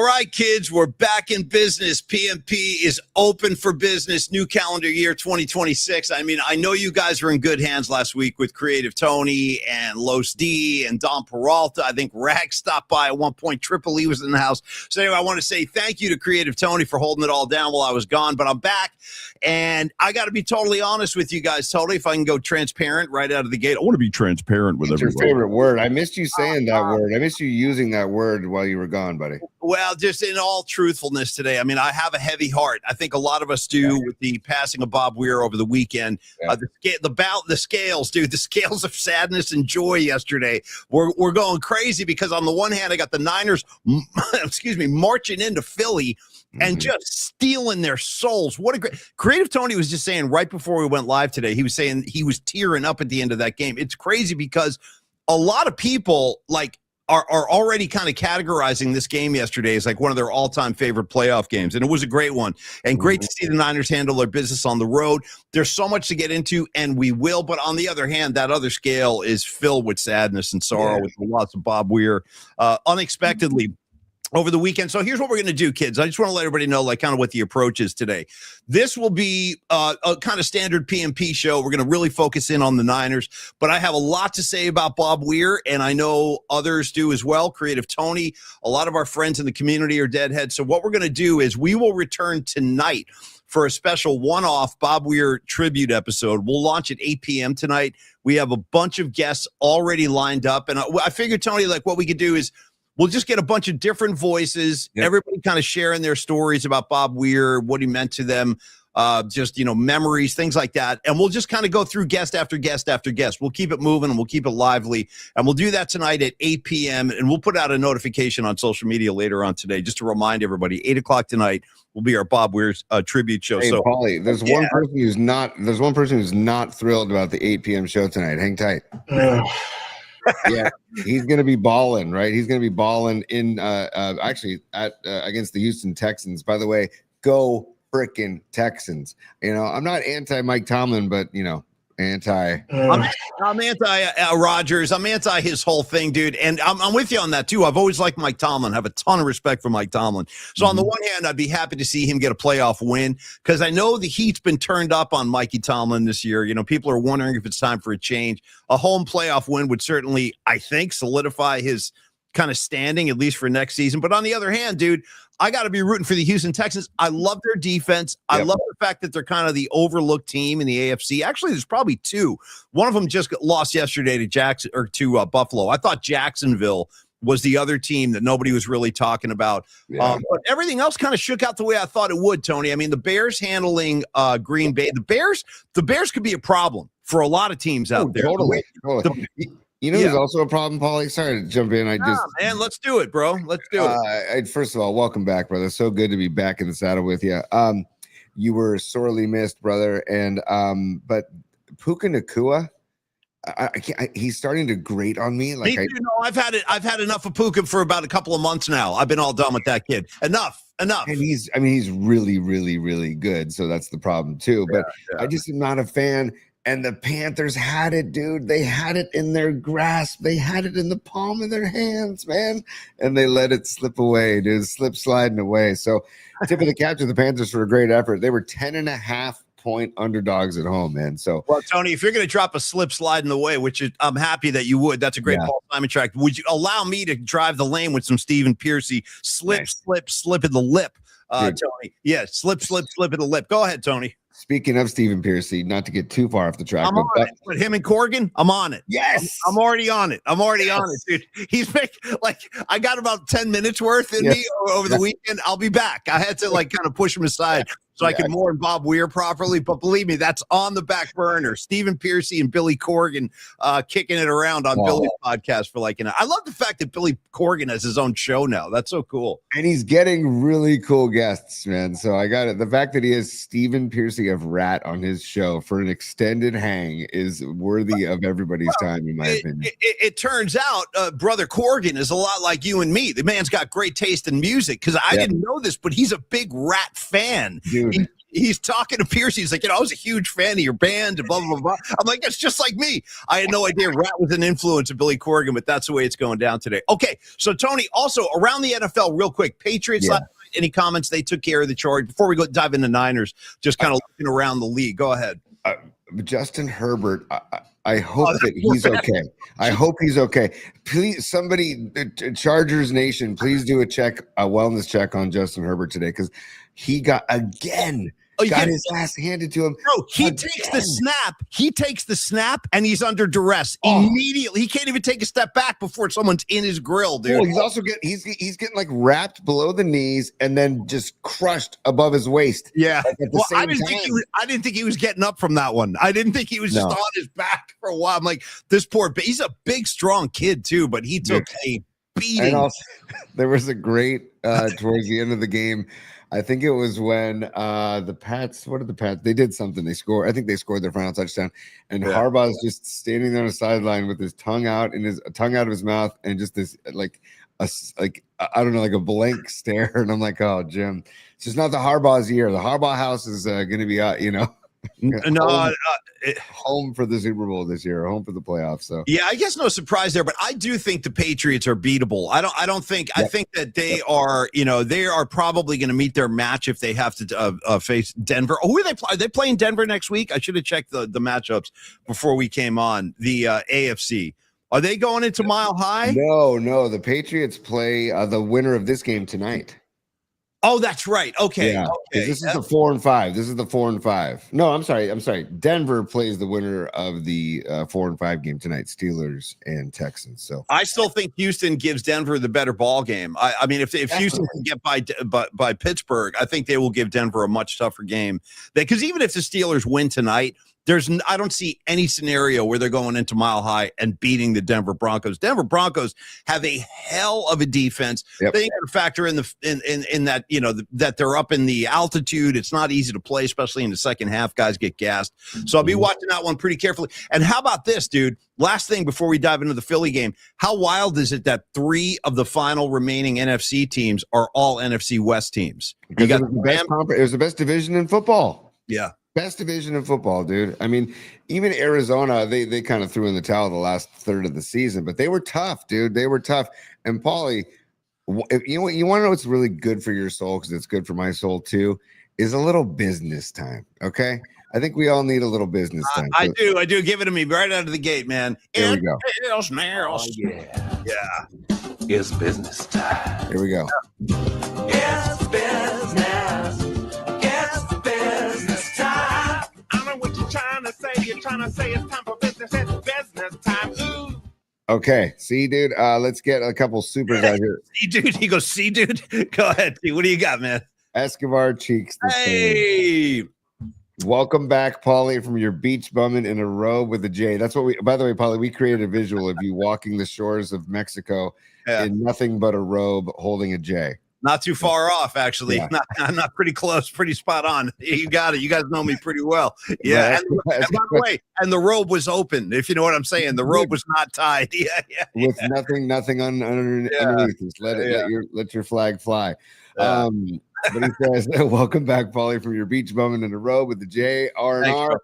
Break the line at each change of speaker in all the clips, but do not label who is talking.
right, kids, we're back in business. PMP is open for business. New calendar year 2026. I mean, I know you guys were in good hands last week with Creative Tony and Los D and Don Peralta. I think Rag stopped by at one point. Triple E was in the house. So anyway, I want to say thank you to Creative Tony for holding it all down while I was gone. But I'm back, and I got to be totally honest with you guys, totally. If I can go transparent right out of the gate, I want to be transparent with everybody.
Your favorite word. I missed you saying that word. I missed you using that word while you were gone, buddy.
Well, just in all truthfulness today, I mean, I have a heavy heart. I think a lot of us do with the passing of Bob Weir over the weekend. The scales, dude, the scales of sadness and joy yesterday. We're going crazy because on the one hand, I got the Niners, marching into Philly and just stealing their souls. What a great Creative Tony was just saying right before we went live today. He was saying he was tearing up at the end of that game. It's crazy because a lot of people are already kind of categorizing this game yesterday as like one of their all-time favorite playoff games. And it was a great one. And great to see the Niners handle their business on the road. There's so much to get into, and we will. But on the other hand, that other scale is filled with sadness and sorrow with the loss of Bob Weir unexpectedly over the weekend. So here's what we're going to do, kids. I just want to let everybody know kind of what the approach is today. This will be a kind of standard PMP show. We're going to really focus in on the Niners, but I have a lot to say about Bob Weir, and I know others do as well. Creative Tony, a lot of our friends in the community are deadheads. So what we're going to do is we will return tonight for a special one-off Bob Weir tribute episode. We'll launch at 8 p.m. tonight. We have a bunch of guests already lined up, and I figured, Tony, what we could do is we'll just get a bunch of different voices, everybody kind of sharing their stories about Bob Weir, what he meant to them, memories, things like that. And we'll just kind of go through guest after guest after guest. We'll keep it moving and we'll keep it lively. And we'll do that tonight at 8 p.m. And we'll put out a notification on social media later on today just to remind everybody, 8 o'clock tonight will be our Bob Weir's tribute show.
Hey,
so,
Paulie, there's one person who's not thrilled about the 8 p.m. show tonight. Hang tight. Yeah, he's going to be balling, right? He's going to be balling in against the Houston Texans. By the way, go frickin' Texans. I'm not anti Mike Tomlin, but anti.
I'm anti Rodgers. I'm anti his whole thing, dude. And I'm with you on that too. I've always liked Mike Tomlin. I have a ton of respect for Mike Tomlin. So on the one hand, I'd be happy to see him get a playoff win because I know the heat's been turned up on Mikey Tomlin this year. People are wondering if it's time for a change. A home playoff win would certainly, I think, solidify his kind of standing, at least for next season. But on the other hand, dude, I got to be rooting for the Houston Texans. I love their defense. I love the fact that they're kind of the overlooked team in the AFC. Actually, there's probably two. One of them just lost yesterday to Buffalo. I thought Jacksonville was the other team that nobody was really talking about. But everything else kind of shook out the way I thought it would, Tony. I mean, the Bears handling Green Bay. The Bears could be a problem for a lot of teams out there.
Totally. Who's also a problem, Paulie? Sorry to jump in.
Man, let's do it, bro. Let's do it.
First of all, welcome back, brother. So good to be back in the saddle with you. You were sorely missed, brother. And but Puka Nacua, he's starting to grate on me.
I've had enough of Puka for about a couple of months now. I've been all done with that kid. Enough. And
he's really, really, really good. So that's the problem too. But I just am not a fan. And the Panthers had it, dude. They had it in their grasp. They had it in the palm of their hands, man. And they let it slip away, dude. Slip sliding away. So tip of the cap to the Panthers for a great effort. They were 10.5-point underdogs at home, man. So,
well, Tony, if you're going to drop a slip sliding away, which I'm happy that you would, that's a great Paul Simon track. Would you allow me to drive the lane with some Stephen Piercy? Slip in the lip, Tony. Yeah, slip in the lip. Go ahead, Tony.
Speaking of Stephen Piercy, not to get too far off the track,
I'm on it. With him and Corgan, I'm on it.
Yes,
I'm already on it. Dude. He's I got about 10 minutes worth in me over the weekend. I'll be back. I had to kind of push him aside so I could mourn Bob Weir properly. But believe me, that's on the back burner. Stephen Piercy and Billy Corgan kicking it around on Billy's podcast for I love the fact that Billy Corgan has his own show now. That's so cool.
And he's getting really cool guests, man. So I got it. The fact that he has Stephen Piercy of Rat on his show for an extended hang is worthy of everybody's time, in my opinion.
It turns out Brother Corgan is a lot like you and me. The man's got great taste in music because I didn't know this, but he's a big Rat fan.
Dude.
he's talking to Pierce. He's like, I was a huge fan of your band, and blah, blah, blah. I'm like, that's just like me. I had no idea Rat was an influence of Billy Corgan, but that's the way it's going down today. Okay, so Tony, also around the NFL, real quick, Patriots last night, any comments? They took care of the charge. Before we go dive into Niners, just kind of looking around the league. Go ahead.
Justin Herbert, I hope that he's okay. I hope he's okay. Please, somebody, Chargers Nation, please do a wellness check on Justin Herbert today, because he got his ass handed to him.
Bro, he takes the snap. He takes the snap, and he's under duress immediately. He can't even take a step back before someone's in his grill, dude.
Well, he's also he's getting like wrapped below the knees and then just crushed above his waist.
Yeah. Well, I didn't think he was getting up from that one. I didn't think he was just on his back for a while. I'm like, this poor. He's a big, strong kid too, but he took a beating. And also,
there was a great towards the end of the game. I think it was when the Pats, what did the Pats? They did something. They scored. I think they scored their final touchdown. And Harbaugh's just standing there on the sideline with his tongue out of his mouth, and just this I don't know, like a blank stare. And I'm like, oh, Jim, it's just not the Harbaugh's year. The Harbaugh house is going to be home for the Super Bowl this year, home for the playoffs. So
yeah, I guess no surprise there, but I do think the Patriots are beatable. I think that they are, they are probably going to meet their match if they have to face Denver. Who are they playing? Are they playing Denver next week? I should have checked the matchups before we came on. The AFC. Are they going into Mile High?
No. The Patriots play the winner of this game tonight.
Oh, that's right. Okay.
Yeah.
Okay.
This is the 4-5. This is the 4-5. No, I'm sorry. Denver plays the winner of the 4-5 game tonight, Steelers and Texans. So
I still think Houston gives Denver the better ball game. I mean, if Houston can get by Pittsburgh, I think they will give Denver a much tougher game. Because even if the Steelers win tonight, I don't see any scenario where they're going into Mile High and beating the Denver Broncos. Denver Broncos have a hell of a defense. Yep. They got to factor in that, that they're up in the altitude. It's not easy to play, especially in the second half. Guys get gassed. So I'll be watching that one pretty carefully. And how about this, dude? Last thing before we dive into the Philly game, how wild is it that 3 of the final remaining NFC teams are all NFC West teams?
Because it was the best division in football.
Yeah.
Best division in football, dude. I mean, even Arizona, they kind of threw in the towel the last third of the season, but they were tough, dude. They were tough. And Paulie, you want to know what's really good for your soul, because it's good for my soul too, is a little business time. Okay, I think we all need a little business time.
I do. Give it to me right out of the gate, man.
Here we go.
Oh, yeah.
It's business time.
Here we go.
It's business. It's business time. I know what you're trying to say. You're trying to say it's time for business. It's business time. Ooh.
Okay, see, dude. Let's get a couple supers out here.
See, dude. He goes, see, dude. Go ahead. See, what do you got, man?
Escobar Cheeks.
Hey.
Welcome back, Paulie, from your beach bumming in a robe with a J. That's what by the way, Paulie, we created a visual of you walking the shores of Mexico in nothing but a robe holding a J.
Not too far off, actually. Yeah. Not pretty close, pretty spot on. You got it. You guys know me pretty well. Yeah. And by the way, and the robe was open, if you know what I'm saying. The robe was not tied. Yeah.
With nothing underneath. Just let your flag fly. But he says, welcome back, Paulie, from your beach bumming in a robe with the J, R&R,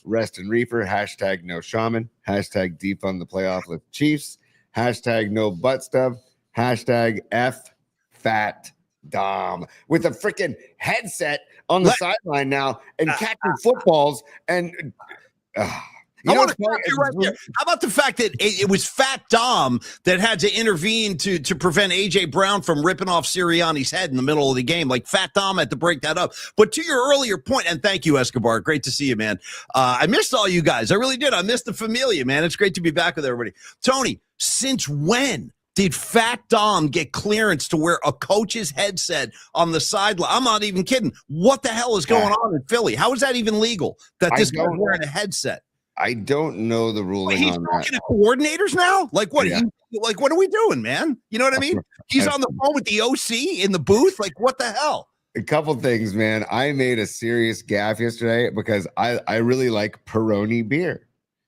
Rest and Reefer, hashtag no shaman, hashtag defund the playoff lift Chiefs, hashtag no butt stub, hashtag F Fat Dom, with a freaking headset on the sideline now and catching footballs. And
I want to stop you right there. How about the fact that it was Fat Dom that had to intervene to prevent A.J. Brown from ripping off Sirianni's head in the middle of the game? Like, Fat Dom had to break that up. But to your earlier point, and thank you, Escobar. Great to see you, man. I missed all you guys. I really did. I missed the familia, man. It's great to be back with everybody. Tony, since when did Fat Dom get clearance to wear a coach's headset on the sideline? I'm not even kidding. What the hell is going on in Philly? How is that even legal that this guy's wearing a headset?
I don't know the ruling
on that. He's talking to coordinators now? Like what? Yeah. What are we doing, man? You know what I mean? He's on the phone with the OC in the booth. Like, what the hell?
A couple things, man. I made a serious gaffe yesterday because I really like Peroni beer.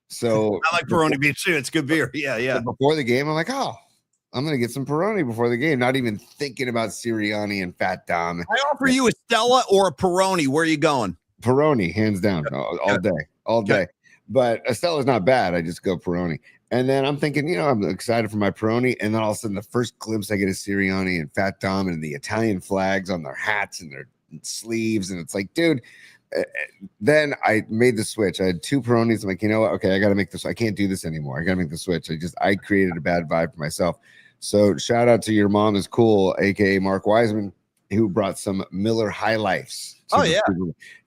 So
I like Peroni beer too. It's good beer. Yeah.
Before the game, I'm like, I'm gonna get some Peroni before the game. Not even thinking about Sirianni and Fat Dom.
I offer you a Stella or a Peroni. Where are you going?
Peroni, hands down, all day. But Estella's not bad. I just go Peroni. And then I'm thinking, I'm excited for my Peroni. And then all of a sudden, the first glimpse I get is Sirianni and Fat Dom and the Italian flags on their hats and their sleeves. And it's like, dude. Then I made the switch. I had 2 Peronis. I'm like, you know what? Okay, I got to make this. I can't do this anymore. I got to make the switch. I created a bad vibe for myself. So shout out to your mom is cool, aka Mark Wiseman, who brought some Miller High Lifes. To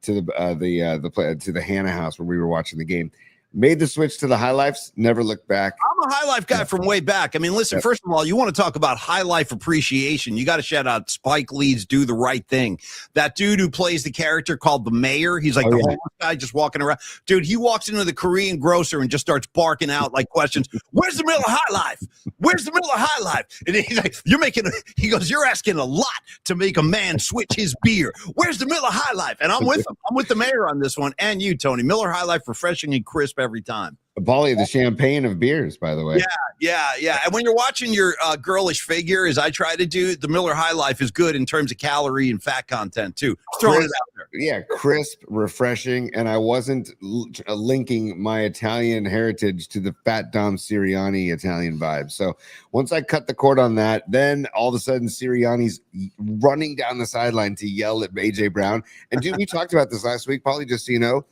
the Hannah house where we were watching the game. Made the switch to the High Lifes, never looked back.
I'm a High Life guy from way back. I mean, listen, first of all, you want to talk about High Life appreciation. You got to shout out Spike Lee's Do the Right Thing. That dude who plays the character called the mayor, he's like homeless guy just walking around. Dude, he walks into the Korean grocer and just starts barking out like questions. Where's the Miller High Life? Where's the Miller High Life? And he's like, you're asking a lot to make a man switch his beer. Where's the Miller High Life? And I'm with him. I'm with the mayor on this one. And you, Tony. Miller High Life, refreshing and crisp every time.
Paulie, the champagne of beers, by the way.
Yeah. And when you're watching your girlish figure, as I try to do, the Miller High Life is good in terms of calorie and fat content too. Throwing it out there.
Yeah, crisp, refreshing, and I wasn't linking my Italian heritage to the Fat Dom Sirianni Italian vibe. So once I cut the cord on that, then all of a sudden Sirianni's running down the sideline to yell at AJ Brown. And dude, we talked about this last week, Paulie, just so you know,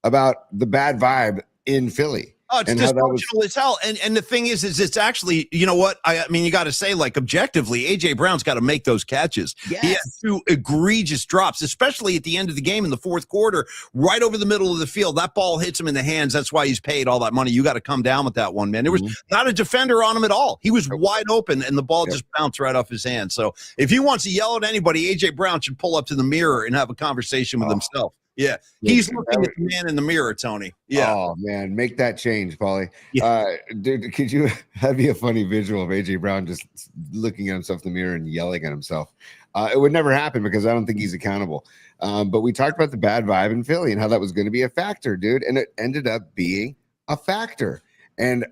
about the bad vibe in Philly.
Oh, it's dysfunctional as hell. And the thing is it's actually, you know what? I mean, you got to say, like, objectively, AJ Brown's got to make those catches.
Yes.
He had 2 egregious drops, especially at the end of the game in the fourth quarter, right over the middle of the field. That ball hits him in the hands. That's why he's paid all that money. You got to come down with that one, man. There was not a defender on him at all. He was wide open, and the ball just bounced right off his hand. So if he wants to yell at anybody, AJ Brown should pull up to the mirror and have a conversation with himself. Yeah, he's looking at the man in the mirror, Tony. Yeah.
Oh man, make that change, Paulie. Yeah. Dude, could you have a funny visual of AJ Brown just looking at himself in the mirror and yelling at himself? It would never happen because I don't think he's accountable. But we talked about the bad vibe in Philly and how that was going to be a factor, dude, and it ended up being a factor. And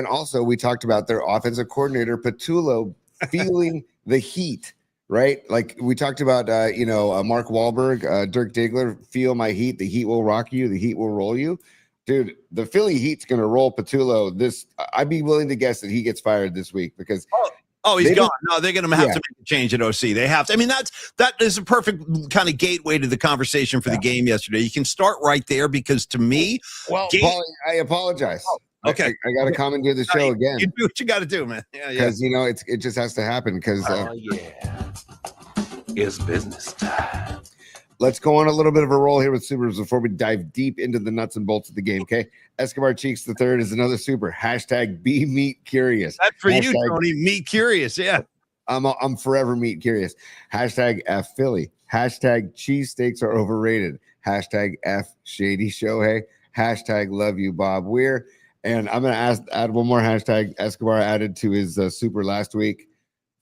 also we talked about their offensive coordinator Patullo feeling the heat. Right, like we talked about, Mark Wahlberg, Dirk Diggler, feel my heat. The heat will rock you. The heat will roll you, dude. The Philly Heat's going to roll Patullo. I'd be willing to guess that he gets fired this week because
he's gone. No, they're going to have to make a change at OC. They have to. I mean, that is a perfect kind of gateway to the conversation for the game yesterday. You can start right there because to me,
Paulie, I apologize.
Okay,
I got to commandeer the show again.
You do what you got to do, man. Yeah,
because it just has to happen. Because
it's business time.
Let's go on a little bit of a roll here with supers before we dive deep into the nuts and bolts of the game. Okay, Escobar Cheeks the Third is another super. Hashtag be meat curious.
That's for you, Tony. Meat curious. Yeah,
I'm forever meat curious. Hashtag F Philly. Hashtag cheesesteaks are overrated. Hashtag F Shady Shohei. Hashtag love you Bob Weir. And I'm going to add one more hashtag Escobar added to his super last week.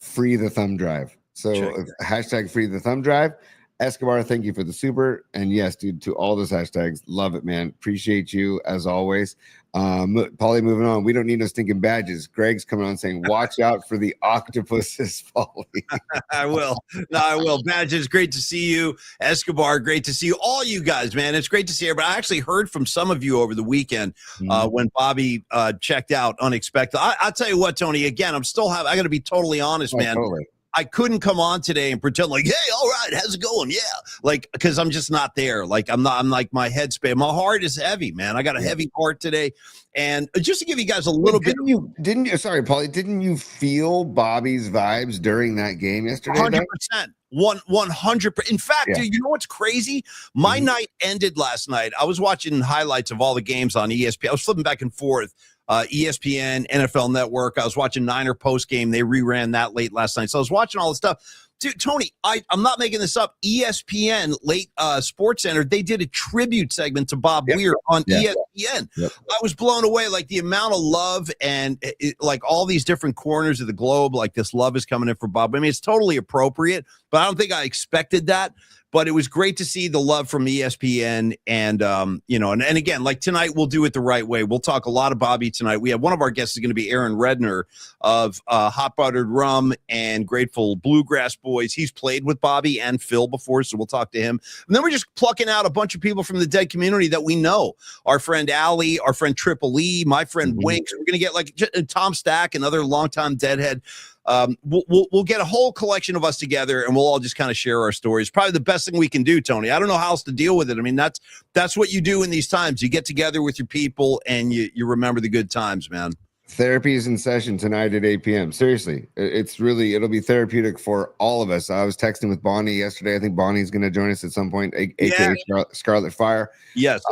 Free the thumb drive. So hashtag free the thumb drive. Escobar, thank you for the super. And yes, dude, to all those hashtags. Love it, man. Appreciate you as always. Paulie, moving on. We don't need no stinking badges. Greg's coming on saying, watch out for the octopuses, Paulie.
I will. No, I will. Badges, great to see you. Escobar, great to see you. All you guys, man. It's great to see everybody. I actually heard from some of you over the weekend when Bobby checked out unexpected. I'll tell you what, Tony, again, I got to be totally honest, man.
Totally.
I couldn't come on today and pretend like, hey, all right, how's it going? Yeah. Like, because I'm just not there. Like, I'm like my headspace. My heart is heavy, man. I got a heavy heart today. And just to give you guys a little bit.
Sorry, Paulie, didn't you feel Bobby's vibes during that game yesterday?
100%. 100%. In fact, dude, you know what's crazy? My night ended last night. I was watching highlights of all the games on ESPN. I was flipping back and forth. ESPN, NFL Network. I was watching Niner post game. They reran that late last night. So I was watching all the stuff. Dude, Tony, I'm not making this up. ESPN, late Sports Center, they did a tribute segment to Bob Weir on ESPN. I was blown away, like the amount of love and like all these different corners of the globe, like this love is coming in for Bob. I mean, it's totally appropriate, but I don't think I expected that. but it was great to see the love from ESPN. And, and again, like tonight, we'll do it the right way. We'll talk a lot of Bobby tonight. We have one of our guests is going to be Aaron Redner of Hot Buttered Rum and Grateful Bluegrass Boys. He's played with Bobby and Phil before, so we'll talk to him. And then we're just plucking out a bunch of people from the Dead community that we know. Our friend Allie, our friend Triple E, my friend Winks. We're going to get like Tom Stack, another longtime Deadhead. We'll get a whole collection of us together, and we'll all just kind of share our stories. Probably the best thing we can do, Tony. I don't know how else to deal with it. I mean, that's what you do in these times. You get together with your people, and you remember the good times, man.
Therapy is in session tonight at 8 p.m. Seriously, it'll be therapeutic for all of us. I was texting with Bonnie yesterday. I think Bonnie's going to join us at some point, aka Scarlet Fire.
Yes.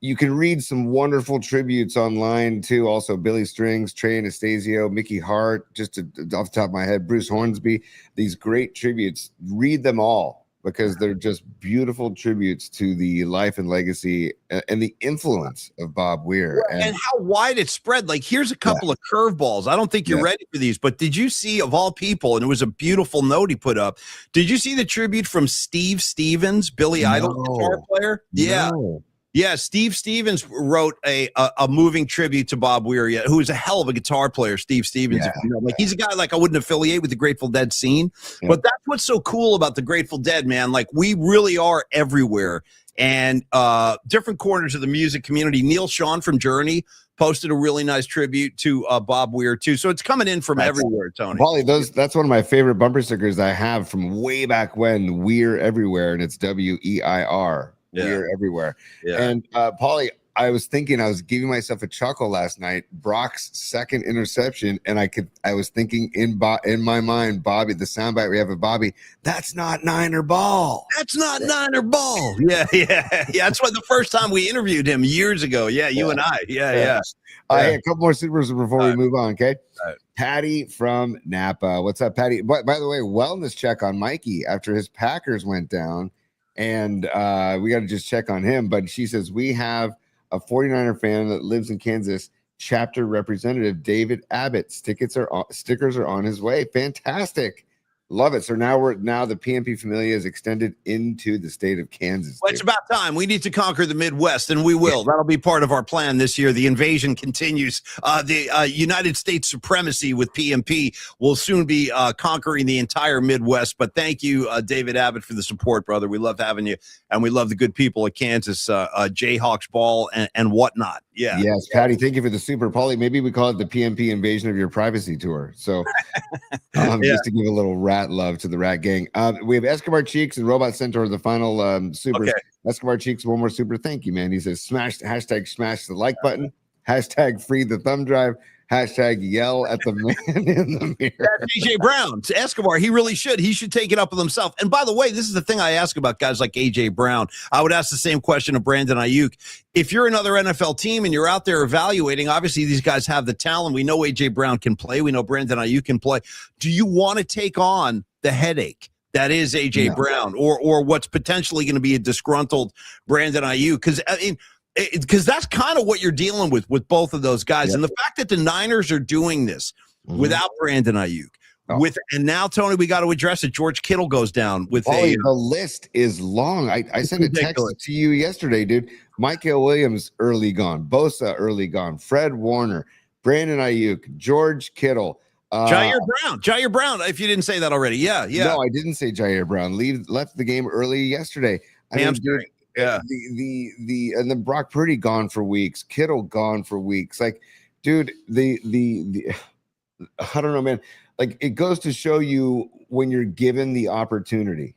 You can read some wonderful tributes online too. Also, Billy Strings, Trey Anastasio, Mickey Hart, off the top of my head, Bruce Hornsby. These great tributes. Read them all because they're just beautiful tributes to the life and legacy and the influence of Bob Weir.
And how wide it spread. Like, here's a couple of curveballs. I don't think you're ready for these, but did you see, of all people, and it was a beautiful note he put up, did you see the tribute from Steve Stevens, Billy Idol guitar player? Yeah.
No.
Yeah, Steve Stevens wrote a moving tribute to Bob Weir, who is a hell of a guitar player. Steve Stevens, he's a guy like I wouldn't affiliate with the Grateful Dead scene, but that's what's so cool about the Grateful Dead, man. Like, we really are everywhere, and different corners of the music community. Neil Sean from Journey posted a really nice tribute to Bob Weir too. So it's coming in from everywhere, Tony.
Paulie, that's one of my favorite bumper stickers I have from way back when. Weir everywhere, and it's WEIR. We're everywhere. And Paulie, I was giving myself a chuckle last night. Brock's second interception, and I was thinking in my mind, Bobby, the soundbite we have of Bobby, that's not Niner ball.
That's not Niner ball. Yeah. That's why the first time we interviewed him years ago. Yeah, you and I. Yeah.
Hey, a couple more supers before we move on, okay? Patty from Napa. What's up, Patty? By the way, wellness check on Mikey after his Packers went down. And we got to just check on him. But she says, we have a 49er fan that lives in Kansas, chapter representative David Abbott. Stickers are on his way. Fantastic. Love it. So now the PNP Familia is extended into the state of Kansas.
Well, it's about time. We need to conquer the Midwest, and we will. That'll be part of our plan this year. The invasion continues. The United States supremacy with PNP will soon be conquering the entire Midwest. But thank you, David Abbott, for the support, brother. We love having you, and we love the good people of Kansas, Jayhawks ball and whatnot. Yeah.
Yes, Patty, thank you for the super. Paulie, maybe we call it the PNP invasion of your privacy tour. So just to give a little rat love to the Rat Gang. We have Escobar Cheeks and Robot Centaur, the final supers. Okay. Escobar Cheeks, one more super. Thank you, man. He says, smash the like button, hashtag free the thumb drive, hashtag yell at the man in the mirror.
That's AJ Brown. Escobar, he really should. He should take it up with himself. And by the way, this is the thing I ask about guys like AJ Brown. I would ask the same question of Brandon Ayuk. If you're another NFL team and you're out there evaluating, obviously these guys have the talent. We know AJ Brown can play. We know Brandon Ayuk can play. Do you want to take on the headache that is AJ Brown or what's potentially going to be a disgruntled Brandon Ayuk? Because that's kind of what you're dealing with both of those guys. Yep. And the fact that the Niners are doing this without Brandon Ayuk, and now, Tony, we got to address it. George Kittle goes down with
the list is long. I sent a text to you yesterday, dude. Michael Williams early gone, Bosa early gone, Fred Warner, Brandon Ayuk, George Kittle,
Jair Brown. If you didn't say that already, yeah.
No, I didn't say Jair Brown. Left the game early yesterday.
Yeah.
And then Brock Purdy gone for weeks, Kittle gone for weeks. Like, dude, the I don't know, man. Like, it goes to show you when you're given the opportunity,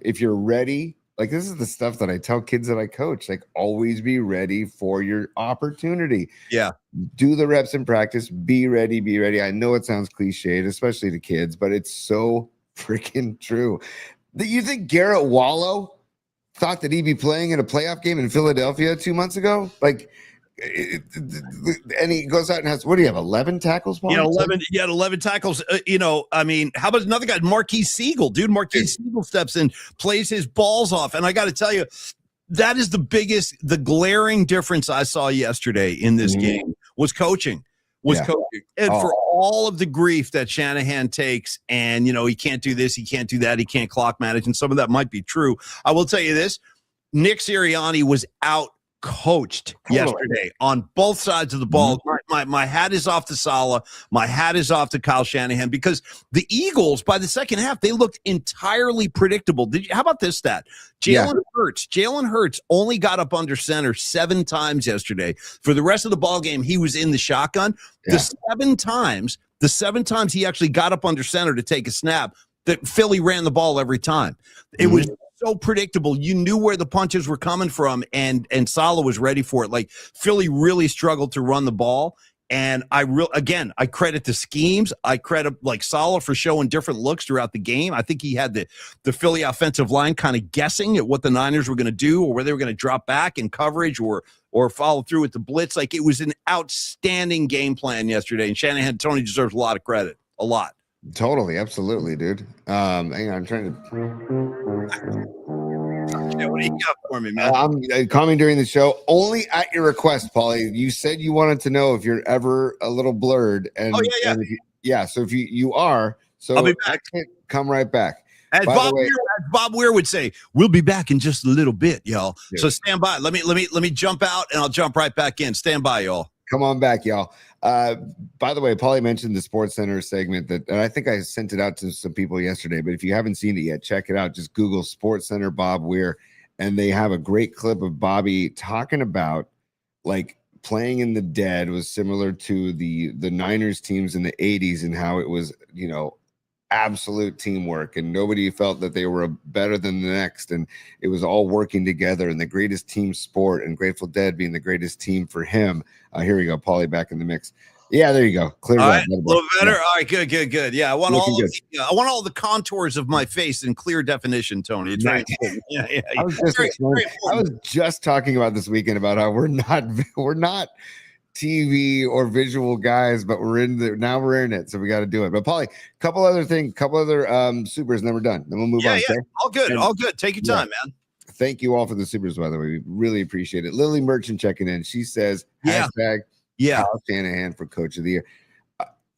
if you're ready. Like, this is the stuff that I tell kids that I coach. Like, always be ready for your opportunity.
Yeah.
Do the reps in practice. Be ready. Be ready. I know it sounds cliched, especially to kids, but it's so freaking true. You think Garrett Wallow thought that he'd be playing in a playoff game in Philadelphia 2 months ago? Like, and he goes out and has, what do you have, 11 tackles? Paul?
Yeah, 11. You had 11 tackles. I mean, how about another guy, Marquise Siegel? Dude, Marquise Siegel steps in, plays his balls off. And I got to tell you, that is the glaring difference I saw yesterday in this game was coaching. was coaching. And for all of the grief that Shanahan takes, and he can't do this, he can't do that, he can't clock manage, and some of that might be true. I will tell you this: Nick Sirianni was out coached yesterday on both sides of the ball. My hat is off to Saleh. My hat is off to Kyle Shanahan, because the Eagles, by the second half, they looked entirely predictable. How about this stat? Jalen Hurts only got up under center 7 times yesterday. For the rest of the ball game, he was in the shotgun. The 7 times he actually got up under center to take a snap, that Philly ran the ball every time. It was so predictable. You knew where the punches were coming from, and Saleh was ready for it. Like, Philly really struggled to run the ball. And I credit the schemes. I credit Saleh for showing different looks throughout the game. I think he had the Philly offensive line kind of guessing at what the Niners were going to do, or whether they were going to drop back in coverage or follow through with the blitz. Like, it was an outstanding game plan yesterday, and Tony deserves a lot of credit. A lot.
Totally, absolutely, dude. Hang on, I'm trying to.
What do you got for me, man?
I'm coming during the show only at your request, Paulie. You said you wanted to know if you're ever a little blurred, and so if you are, so
I'll be back.
Come right back.
As Bob Weir would say, we'll be back in just a little bit, y'all. Yeah. So stand by. Let me jump out, and I'll jump right back in. Stand by, y'all.
Come on back, y'all. By the way, Paulie mentioned the Sports Center segment and I think I sent it out to some people yesterday, but if you haven't seen it yet, check it out. Just Google Sports Center Bob Weir, and they have a great clip of Bobby talking about, like, playing in the dead was similar to the Niners teams in the 80s, and how it was, absolute teamwork, and nobody felt that they were better than the next, and it was all working together, and the greatest team sport, and Grateful Dead being the greatest team for him. Here we go, Paulie back in the mix. Yeah, there you go. Clear.
All right, a little better. Yeah. All right, good. Yeah, I want all the contours of my face in clear definition, Tony. It's very important. Yeah.
I was just talking about this weekend about how we're not TV or visual guys, but we're in it, so we got to do it. But Paulie, couple other supers, and then we're done. Then we'll move on.
Yeah, okay? all good. Take your time, man.
Thank you all for the supers, by the way. We really appreciate it. Lily Merchant checking in. She says, hashtag Kyle Shanahan for Coach of the Year.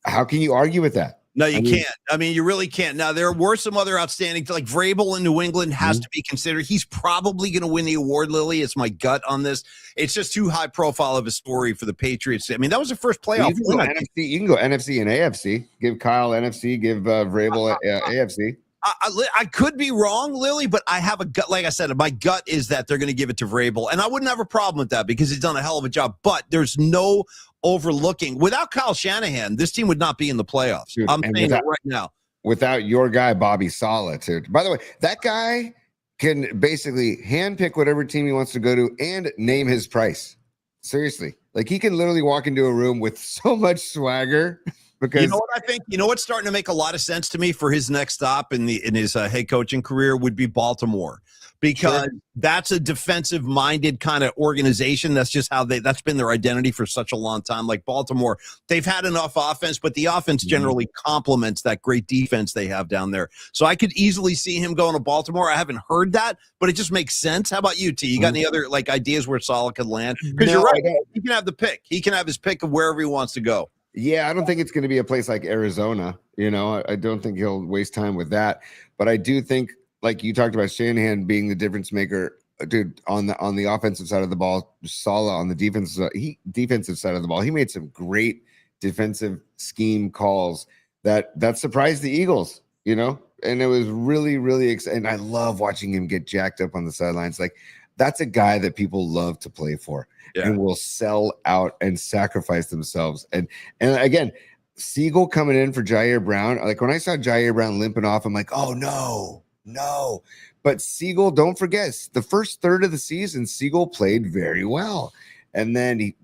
How can you argue with that?
No, you can't. I mean, you really can't. Now, there were some other outstanding, like Vrabel in New England has to be considered. He's probably going to win the award, Lily. It's my gut on this. It's just too high profile of a story for the Patriots. I mean, that was the first playoff.
You can go NFC and AFC. Give Kyle NFC, give Vrabel AFC.
I could be wrong, Lily, but I have a gut. Like I said, my gut is that they're going to give it to Vrabel, and I wouldn't have a problem with that because he's done a hell of a job. But there's no overlooking. Without Kyle Shanahan, this team would not be in the playoffs. Dude, I'm saying it right now.
Without your guy, Bobby Saleh, too. By the way, that guy can basically handpick whatever team he wants to go to and name his price. Seriously. Like, he can literally walk into a room with so much swagger. Because,
you know what I think? You know what's starting to make a lot of sense to me for his next stop in his head coaching career would be Baltimore, because that's a defensive-minded kind of organization. That's just how that's been their identity for such a long time. Like Baltimore, they've had enough offense, but the offense generally complements that great defense they have down there. So I could easily see him going to Baltimore. I haven't heard that, but it just makes sense. How about you, T? You got any other ideas where Saleh could land? Because you're right. He can have the pick. He can have his pick of wherever he wants to go.
Yeah, I don't think it's going to be a place like Arizona. I don't think he'll waste time with that. But I do think, like you talked about, Shanahan being the difference maker, dude, on the offensive side of the ball, Saleh on the defensive side of the ball. He made some great defensive scheme calls that surprised the Eagles, and it was really, really exciting. And I love watching him get jacked up on the sidelines. Like, that's a guy that people love to play for. And will sell out and sacrifice themselves. And again, Siegel coming in for Jair Brown. Like, when I saw Jair Brown limping off, I'm like, oh, no. But Siegel, don't forget, the first third of the season, Siegel played very well. And then he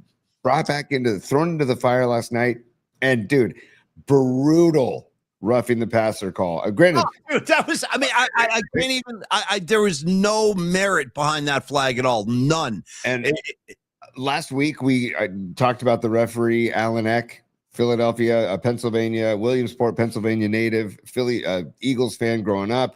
thrown into the fire last night. And, dude, brutal roughing the passer call. Granted,
dude, that was, I can't even, there was no merit behind that flag at all. None.
And last week, we talked about the referee, Alan Eck, Philadelphia, Pennsylvania, Williamsport, Pennsylvania native, Philly Eagles fan growing up,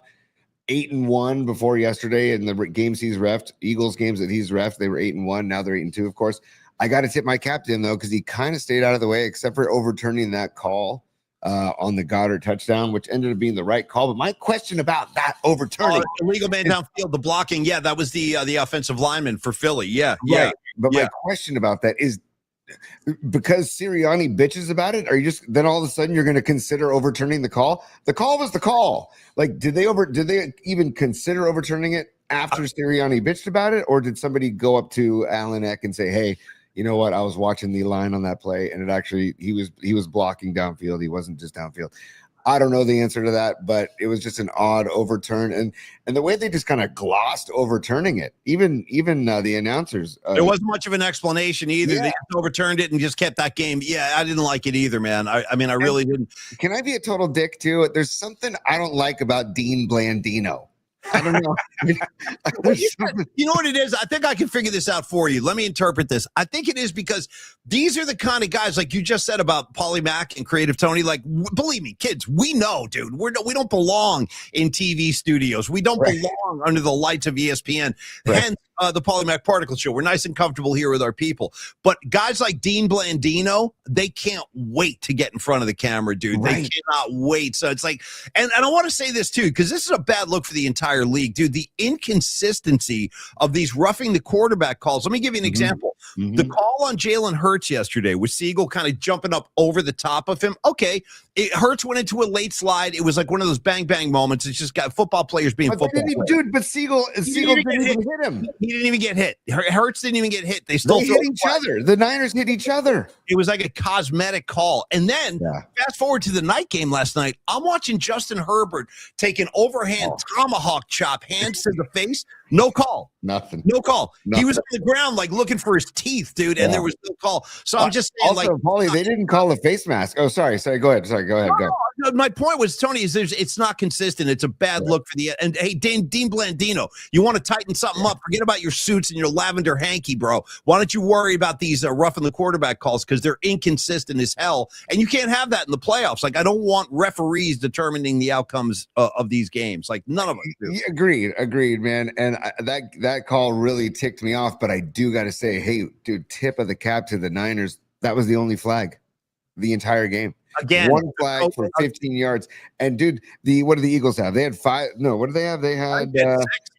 8-1 before yesterday in the games he's reffed, Eagles games that he's reffed. They were 8-1. Now they're 8-2, of course. I got to tip my cap to him though, because he kind of stayed out of the way, except for overturning that call on the Goddard touchdown, which ended up being the right call. But my question about that overturning,
illegal man downfield, the blocking, that was the offensive lineman for Philly. Yeah.
Right. But my question about that is, because Sirianni bitches about it, are you just then all of a sudden you're going to consider overturning the call? The call was the call. Like, did they even consider overturning it after Sirianni bitched about it, or did somebody go up to Alan Eck and say, "Hey, you know what? I was watching the line on that play, and it actually he was blocking downfield. He wasn't just downfield." I don't know the answer to that, but it was just an odd overturn, and the way they just kind of glossed overturning it. Even the announcers,
there wasn't much of an explanation either. They just overturned it and just kept that game. Yeah, I didn't like it either, man. I mean, I really didn't.
Can I be a total dick too? There's something I don't like about Dean Blandino. I don't know.
You know what it is? I think I can figure this out for you. Let me interpret this. I think it is because these are the kind of guys, like you just said about Paulie Mack and Creative Tony. Like, believe me, kids, we know, dude. We don't belong in TV studios. We don't belong under the lights of ESPN. Hence, the Paulie Mack Particle Show. We're nice and comfortable here with our people. But guys like Dean Blandino, they can't wait to get in front of the camera, dude. They cannot wait. So it's like, and I want to say this too, because this is a bad look for the entire league, dude. The inconsistency of these roughing the quarterback calls. Let me give you an example. The call on Jalen Hurts yesterday with Siegel kind of jumping up over the top of him. Okay, Hurts went into a late slide. It was like one of those bang bang moments. It's just got football players being football players.
Dude, but Siegel didn't even hit him.
He didn't even get hit. Hurts didn't even get hit. They
hit each other. The Niners hit each other.
It was like a cosmetic call. And then fast forward to the night game last night. I'm watching Justin Herbert take an overhand tomahawk chop, hands to the face. No call.
Nothing.
No call.
Nothing.
He was on the ground like looking for his teeth, dude, and there was no call. So I'm just saying,
also, Paulie, they didn't call a face mask. Oh, sorry. Go ahead.
No, my point was, Tony, is it's not consistent. It's a bad look for the and hey, Dean Blandino, you want to tighten something up? Forget about your suits and your lavender hanky, bro. Why don't you worry about these roughing the quarterback calls, because they're inconsistent as hell, and you can't have that in the playoffs. Like, I don't want referees determining the outcomes of these games. Like, none of us do.
Agreed, man. And that call really ticked me off. But I do got to say, hey, dude, tip of the cap to the Niners. That was the only flag the entire game.
Again,
one flag for 15 yards. And dude, what do the Eagles have? They had 5. No, what do they have? They had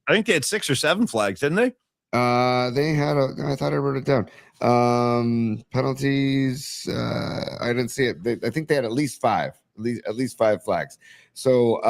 I think they had 6 or 7 flags, didn't they?
They had I thought I wrote it down. Penalties. I didn't see it. I think they had at least 5. At least 5 flags. So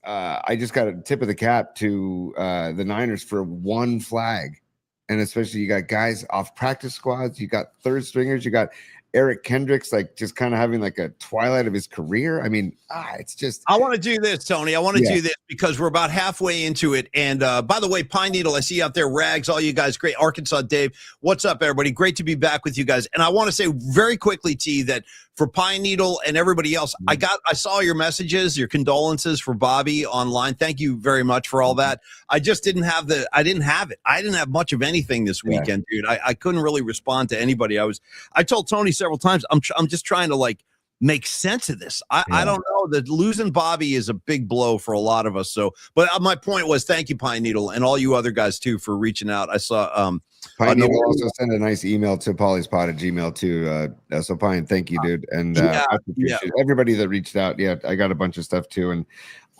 I just got a tip of the cap to the Niners for one flag. And especially, you got guys off practice squads, you got third stringers, you got Eric Kendricks, like just kind of having like a twilight of his career. I mean, it's just.
I want to do this, Tony. I want to do this because we're about halfway into it. And by the way, Pine Needle, I see you out there. Rags, all you guys, great. Arkansas Dave, what's up, everybody? Great to be back with you guys. And I want to say very quickly, T, that for Pine Needle and everybody else, I saw your messages, your condolences for Bobby online. Thank you very much for all that. I just didn't have it. I didn't have much of anything this weekend, dude. I couldn't really respond to anybody. I told Tony several times, I'm just trying to like make sense of this. I don't know, that losing Bobby is a big blow for a lot of us. So, but my point was, thank you, Pine Needle, and all you other guys too for reaching out. I saw
Pine Needle also sent a nice email to Polly'sPod@gmail.com too. So Pine, thank you, dude, and I appreciate everybody that reached out. Yeah, I got a bunch of stuff too, and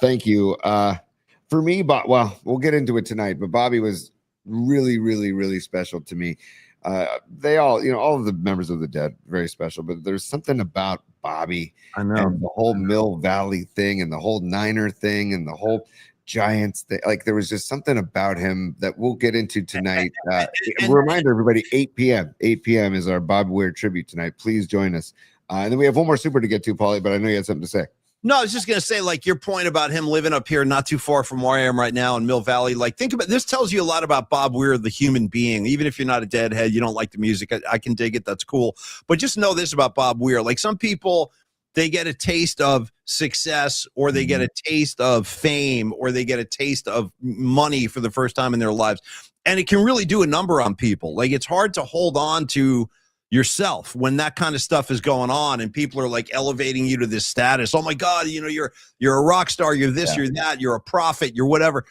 thank you. For me, but we'll get into it tonight. But Bobby was really, really, really special to me. They all, all of the members of the Dead, very special, but there's something about Bobby and the whole Mill Valley thing and the whole Niner thing and the whole Giants thing. Like, there was just something about him that we'll get into tonight. Reminder, everybody, 8 p.m. is our Bob Weir tribute tonight. Please join us. And then we have one more super to get to, Paulie, but I know you had something to say.
No, I was just going to say, like, your point about him living up here, not too far from where I am right now in Mill Valley. Like, think about this, tells you a lot about Bob Weir, the human being. Even if you're not a Deadhead, you don't like the music, I can dig it. That's cool. But just know this about Bob Weir. Like, some people, they get a taste of success, or they get a taste of fame, or they get a taste of money for the first time in their lives. And it can really do a number on people. Like, it's hard to hold on to yourself when that kind of stuff is going on and people are like elevating you to this status. Oh my God, you're a rock star, you're this, you're that, you're a prophet, you're whatever.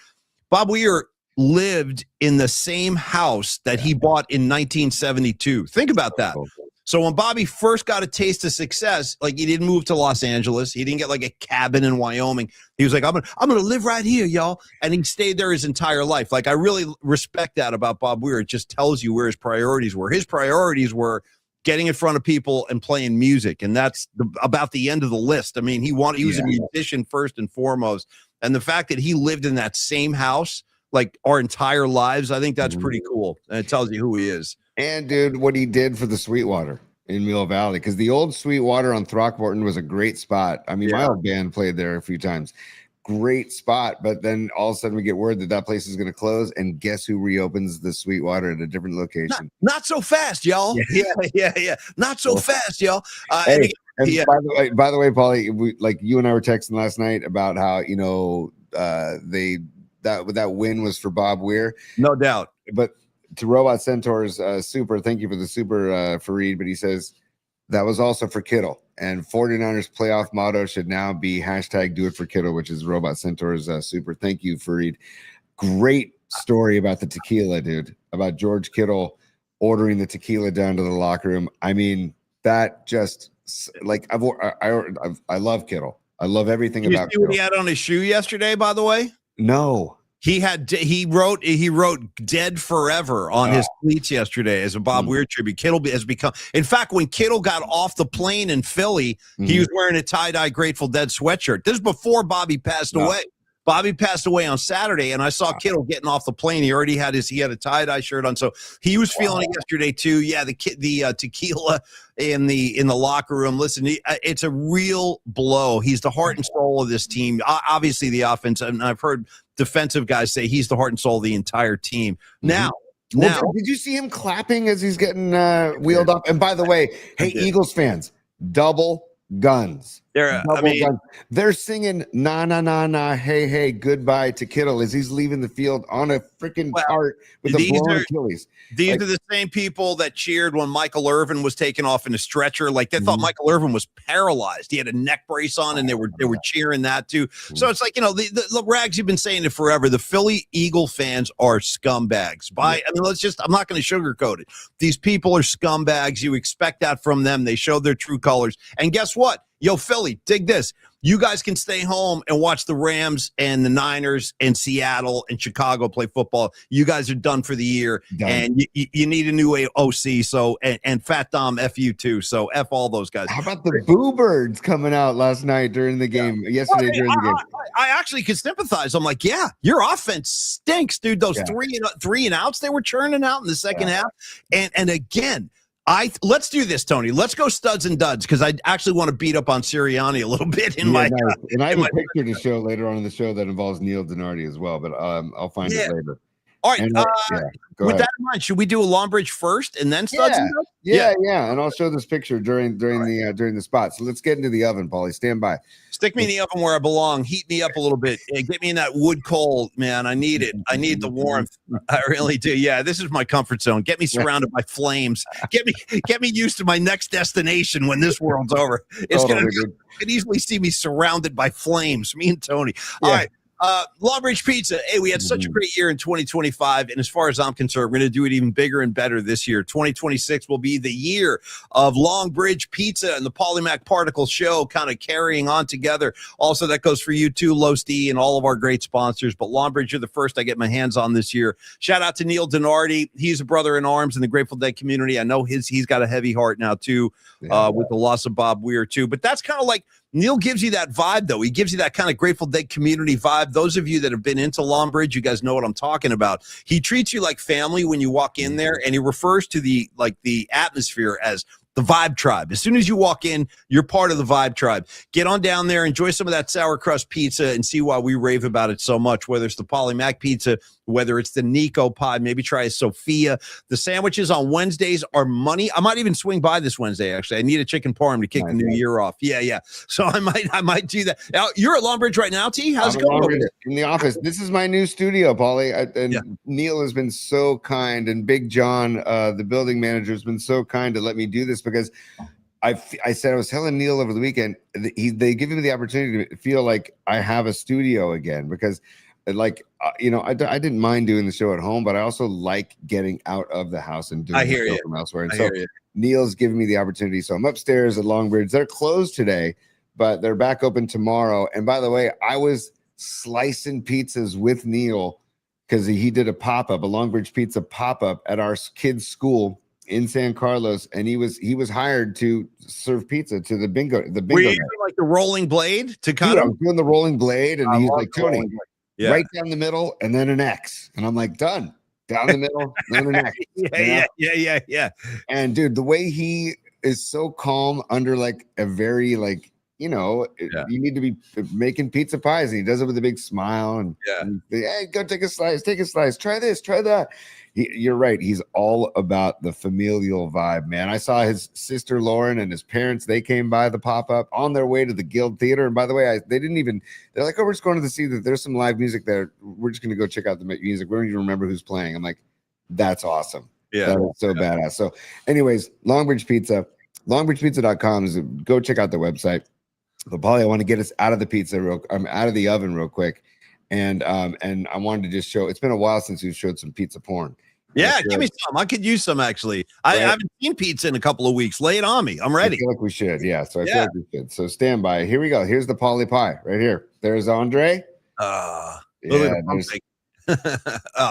Bob Weir, lived in the same house that he bought in 1972. Think about that. So when Bobby first got a taste of success, like he didn't move to Los Angeles, he didn't get like a cabin in Wyoming. He was like, I'm gonna live right here, y'all, and he stayed there his entire life. Like I really respect that about Bob Weir. It just tells you where his priorities were. His priorities were getting in front of people and playing music, and that's about the end of the list. I mean, he was a musician first and foremost, and the fact that he lived in that same house like our entire lives, I think that's pretty cool, and it tells you who he is.
And dude, what he did for the Sweetwater in Mill Valley, because the old Sweetwater on Throckmorton was a great spot. I mean, my old band played there a few times. Great spot, but then all of a sudden we get word that place is going to close, and guess who reopens the Sweetwater at a different location?
Not so fast, y'all. Yeah. Not so fast, y'all.
Hey, by the way, Paulie, like you and I were texting last night about how that win was for Bob Weir,
no doubt,
but. To Robot Centaur's super, thank you for the super, Fareed, but he says that was also for Kittle, and 49ers playoff motto should now be #DoItForKittle, which is Robot Centaur's super. Thank you, Fareed. Great story about the tequila, dude, about George Kittle ordering the tequila down to the locker room. I mean, that just like I love Kittle. I love everything about
Kittle. What he had on his shoe yesterday, by the way?
No.
He wrote "Dead Forever" on his cleats yesterday as a Bob Weir tribute. Kittle has become, in fact, when Kittle got off the plane in Philly, he was wearing a tie-dye Grateful Dead sweatshirt. This is before Bobby passed away. Bobby passed away on Saturday, and I saw Kittle getting off the plane. He already had he had a tie-dye shirt on, so he was feeling it yesterday too. Yeah, the tequila in the locker room. Listen, it's a real blow. He's the heart and soul of this team. Obviously, the offense, and I've heard defensive guys say he's the heart and soul of the entire team. Now,
did you see him clapping as he's getting wheeled up? And by the way, hey, Eagles fans, double guns. They're singing "Na na na na, hey hey, goodbye" to Kittle as he's leaving the field on a freaking cart with a blown Achilles.
These are the same people that cheered when Michael Irvin was taken off in a stretcher. Like they thought Michael Irvin was paralyzed. He had a neck brace on, and they were cheering that too. So it's like, the Rags, you've been saying it forever. The Philly Eagle fans are scumbags. I'm not going to sugarcoat it. These people are scumbags. You expect that from them. They show their true colors. And guess what? Yo, Philly, dig this. You guys can stay home and watch the Rams and the Niners and Seattle and Chicago play football. You guys are done for the year, and you need a new OC. So and Fat Dom, F you too. So F all those guys.
How about the Boo Birds coming out last night during the game? Yesterday during the game,
I actually could sympathize. I'm like, yeah, your offense stinks, dude. Those three and outs they were churning out in the second half, and again. Let's do this, Tony. Let's go studs and duds, because I actually want to beat up on Sirianni a little bit
and I have a picture to show later on in the show that involves Neil Donardi as well, but I'll find it later.
All right. With that in mind, should we do a Longbridge first and then studs and duds?
Yeah. And I'll show this picture during the spot. So let's get into the oven, Paulie. Stand by.
Stick me in the oven where I belong. Heat me up a little bit. Get me in that wood coal, man. I need it. I need the warmth. I really do. Yeah, this is my comfort zone. Get me surrounded by flames. Get me used to my next destination when this world's over. You can easily see me surrounded by flames. Me and Tony. All right. Longbridge Pizza. Hey, we had such a great year in 2025, and as far as I'm concerned, we're going to do it even bigger and better this year. 2026 will be the year of Longbridge Pizza and the Polymac Particle Show kind of carrying on together. Also, that goes for you too, Los D, and all of our great sponsors. But Longbridge, you're the first I get my hands on this year. Shout out to Neil Donardi. He's a brother in arms in the Grateful Dead community. I know he's got a heavy heart now too, with the loss of Bob Weir too. But that's kind of like Neil gives you that vibe, though. He gives you that kind of Grateful Dead community vibe. Those of you that have been into Longbridge, you guys know what I'm talking about. He treats you like family when you walk in there, and he refers to the atmosphere as the Vibe Tribe. As soon as you walk in, you're part of the Vibe Tribe. Get on down there, enjoy some of that sour crust pizza, and see why we rave about it so much, whether it's the Polymac pizza, whether it's the Nico pie, maybe try a Sophia. The sandwiches on Wednesdays are money. I might even swing by this Wednesday, actually. I need a chicken parm to kick the new year off. Yeah. So I might do that. Now, you're at Longbridge right now, T? How's it going?
In the office. This is my new studio, Paulie. Neil has been so kind, and Big John, the building manager, has been so kind to let me do this, because I said, I was telling Neil over the weekend, they give me the opportunity to feel like I have a studio again, because like, I didn't mind doing the show at home, but I also like getting out of the house and doing the show from elsewhere. And so Neil's giving me the opportunity. So I'm upstairs at Longbridge. They're closed today, but they're back open tomorrow. And by the way, I was slicing pizzas with Neil because he did a Longbridge pizza pop-up at our kids' school in San Carlos, and he was hired to serve pizza to the bingo.
Were you like the rolling blade to cut him?
I'm doing the rolling blade, and he's like, Tony, right down the middle, and then an X, and I'm like, done. Down the middle, then an X.
Yeah.
And dude, the way he is so calm under like a very like, you need to be making pizza pies, and he does it with a big smile and hey, go take a slice, try this, try that. You're right. He's all about the familial vibe, man. I saw his sister Lauren and his parents. They came by the pop-up on their way to the Guild Theater. And by the way, they're like, oh, we're just going to see that there's some live music there. We're just going to go check out the music. We don't even remember who's playing. I'm like, that's awesome.
Yeah.
That is so badass. So anyways, Longbridge Pizza, longbridgepizza.com is go check out the website. But Paulie, I want to get us out of the oven real quick. And I wanted to just show, it's been a while since we've showed some pizza porn.
Yeah, give me some. I could use some, actually. I haven't seen pizza in a couple of weeks. Lay it on me. I'm ready.
I feel like we should. Yeah. So I feel like we should. So stand by. Here we go. Here's the Paulie pie right here. There's Andre.
Oh,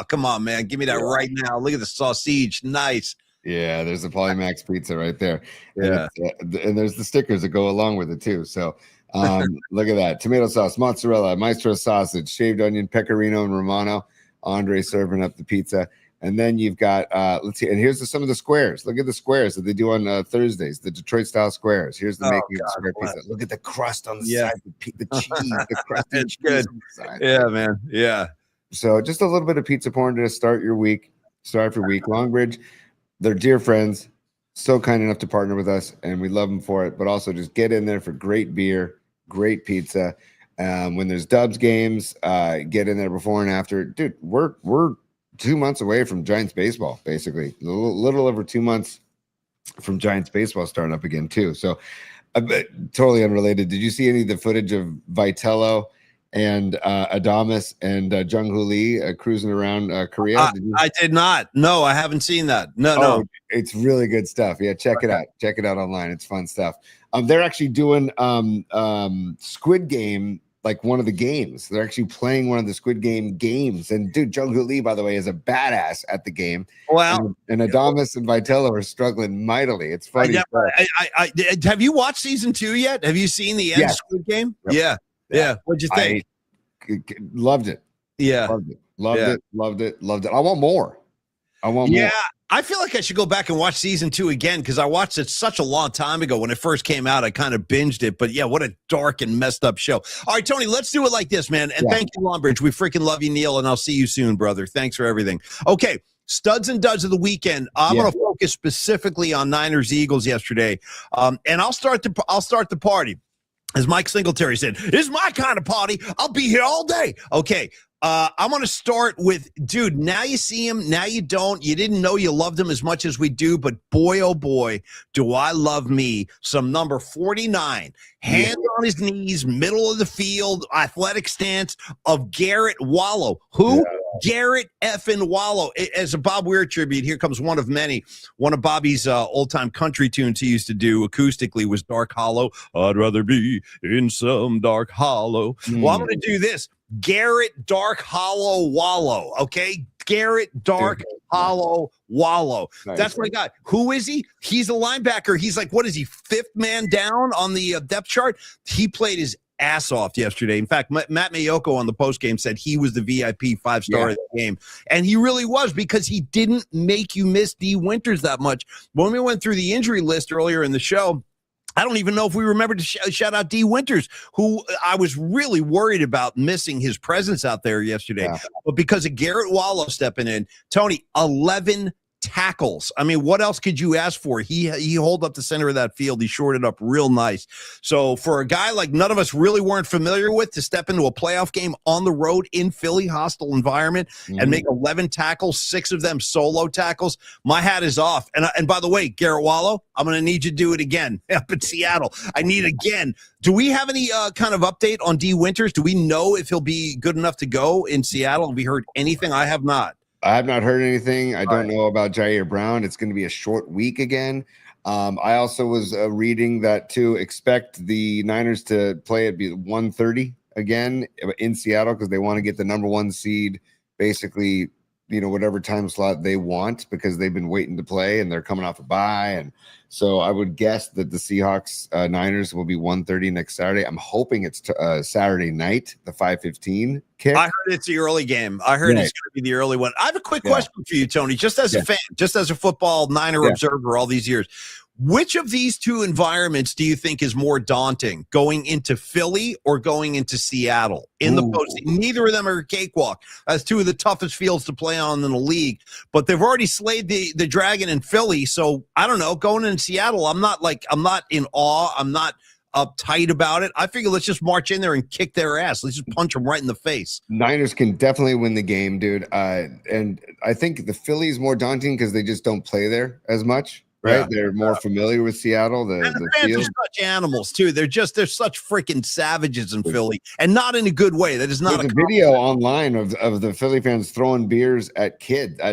come on, man. Give me that right now. Look at the sausage. Nice.
Yeah, there's the Polymax pizza right there.
Yeah.
And there's the stickers that go along with it, too. So look at that. Tomato sauce, mozzarella, maestro sausage, shaved onion, pecorino, and Romano. Andre serving up the pizza. And then you've got, let's see, and here's some of the squares. Look at the squares that they do on Thursdays, the Detroit style squares. Here's the making of the square pizza. Look at the crust on the side, the cheese, the crust.
It's good. Yeah, man. Yeah.
So just a little bit of pizza porn to start your week. Longbridge, they're dear friends, so kind enough to partner with us, and we love them for it. But also just get in there for great beer, great pizza. When there's Dubs games, get in there before and after. Dude, we're 2 months away from Giants baseball, basically. A little over 2 months from Giants baseball starting up again, too. So totally unrelated. Did you see any of the footage of Vitello and Adamas and Jung-Hoo Lee cruising around Korea?
I did not. No, I haven't seen that. No.
It's really good stuff. Yeah, check it out. Check it out online. It's fun stuff. They're actually doing Squid Game, like one of the games. They're actually playing one of the Squid Game games. And dude, Jung-Hoo Lee, by the way, is a badass at the game.
Wow.
And Adamas and Vitello are struggling mightily. It's funny.
Have you watched season 2 yet? Have you seen the end of Squid Game? Yep. Yeah. What'd you think?
Loved it.
Yeah.
Loved it. I want more.
Yeah. I feel like I should go back and watch season 2 again because I watched it such a long time ago. When it first came out, I kind of binged it. But yeah, what a dark and messed up show. All right, Tony, let's do it like this, man. And thank you, Longbridge. We freaking love you, Neil, and I'll see you soon, brother. Thanks for everything. Okay, studs and duds of the weekend. I'm going to focus specifically on Niners Eagles yesterday, and I'll start the party. As Mike Singletary said, "It's my kind of party. I'll be here all day." Okay. I'm going to start with, dude, now you see him, now you don't. You didn't know you loved him as much as we do, but boy, oh boy, do I love me some number 49. Hand on his knees, middle of the field, athletic stance of Garrett Wallow. Who? Garrett effing Wallow. As a Bob Weir tribute, here comes one of many. One of Bobby's old-time country tunes he used to do acoustically was Dark Hollow. I'd rather be in some dark hollow. Well, I'm going to do this. Garrett Dark Hollow Wallow. Okay? Garrett Dark Hollow Wallow. Nice. That's my guy. Who is he? He's a linebacker. He's like, what is he, 5th man down on the depth chart? He played his ass off yesterday. In fact, Matt Mayoko on the postgame said he was the VIP 5-star of the game. And he really was, because he didn't make you miss D. Winters that much. When we went through the injury list earlier in the show, I don't even know if we remembered to shout out D. Winters, who I was really worried about missing his presence out there yesterday. But because of Garrett Wallow stepping in, Tony, 11 tackles. I mean, what else could you ask for? He held up the center of that field. He shored it up real nice. So for a guy like none of us really weren't familiar with to step into a playoff game on the road in Philly, hostile environment, and make 11 tackles, 6 of them solo tackles, my hat is off. And by the way, Garrett Wallow, I'm going to need you to do it again up in Seattle. I need again. Do we have any kind of update on D. Winters? Do we know if he'll be good enough to go in Seattle? Have we heard anything? I have not.
I have not heard anything. I don't know about Jair Brown. It's going to be a short week again. I also was reading that to expect the Niners to play at 1:30 again in Seattle because they want to get the number 1 seed, basically, whatever time slot they want because they've been waiting to play and they're coming off a bye. And so I would guess that the Seahawks Niners will be 1:30 next Saturday. I'm hoping it's Saturday night, the 5:15 kick.
I heard it's the early game. I heard it's going to be the early one. I have a quick question for you, Tony, just as a fan, just as a football Niner observer all these years. Which of these two environments do you think is more daunting, going into Philly or going into Seattle in the postseason? Neither of them are a cakewalk. That's two of the toughest fields to play on in the league, but they've already slayed the Dragon in Philly. So I don't know, going in Seattle, I'm not in awe. I'm not uptight about it. I figure let's just march in there and kick their ass. Let's just punch them right in the face.
Niners can definitely win the game, dude. And I think the Philly is more daunting because they just don't play there as much. Right, they're more familiar with Seattle. The
fans
field.
are such animals too. They're such freaking savages in Philly, and not in a good way. That is not
a video online of the Philly fans throwing beers at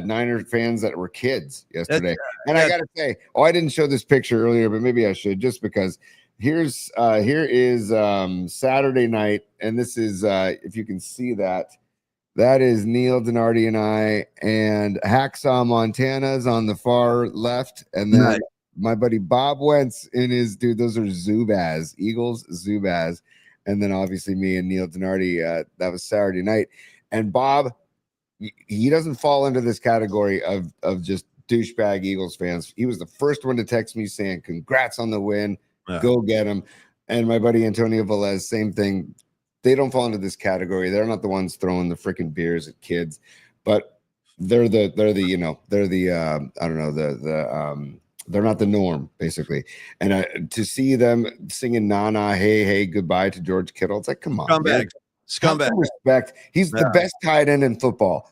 Niner fans that were kids yesterday. And I gotta say, I didn't show this picture earlier, but maybe I should just because here is Saturday night, and this is if you can see that. That is Neil Donardi and I, and Hacksaw Montana's on the far left, and then my buddy Bob Wentz in his those are Zubaz, Eagles Zubaz, and then obviously me and Neil Donardi. That was Saturday night, and Bob, he doesn't fall into this category of just douchebag Eagles fans. He was the first one to text me saying, "Congrats on the win, go get him," and my buddy Antonio Velez, same thing. They don't fall into this category. They're not the ones throwing the freaking beers at kids, but they're the they're not the norm basically. And to see them singing "Na Na Hey Hey Goodbye" to George Kittle, it's like, come on,
scumbag.
Respect. He's the best tight end in football.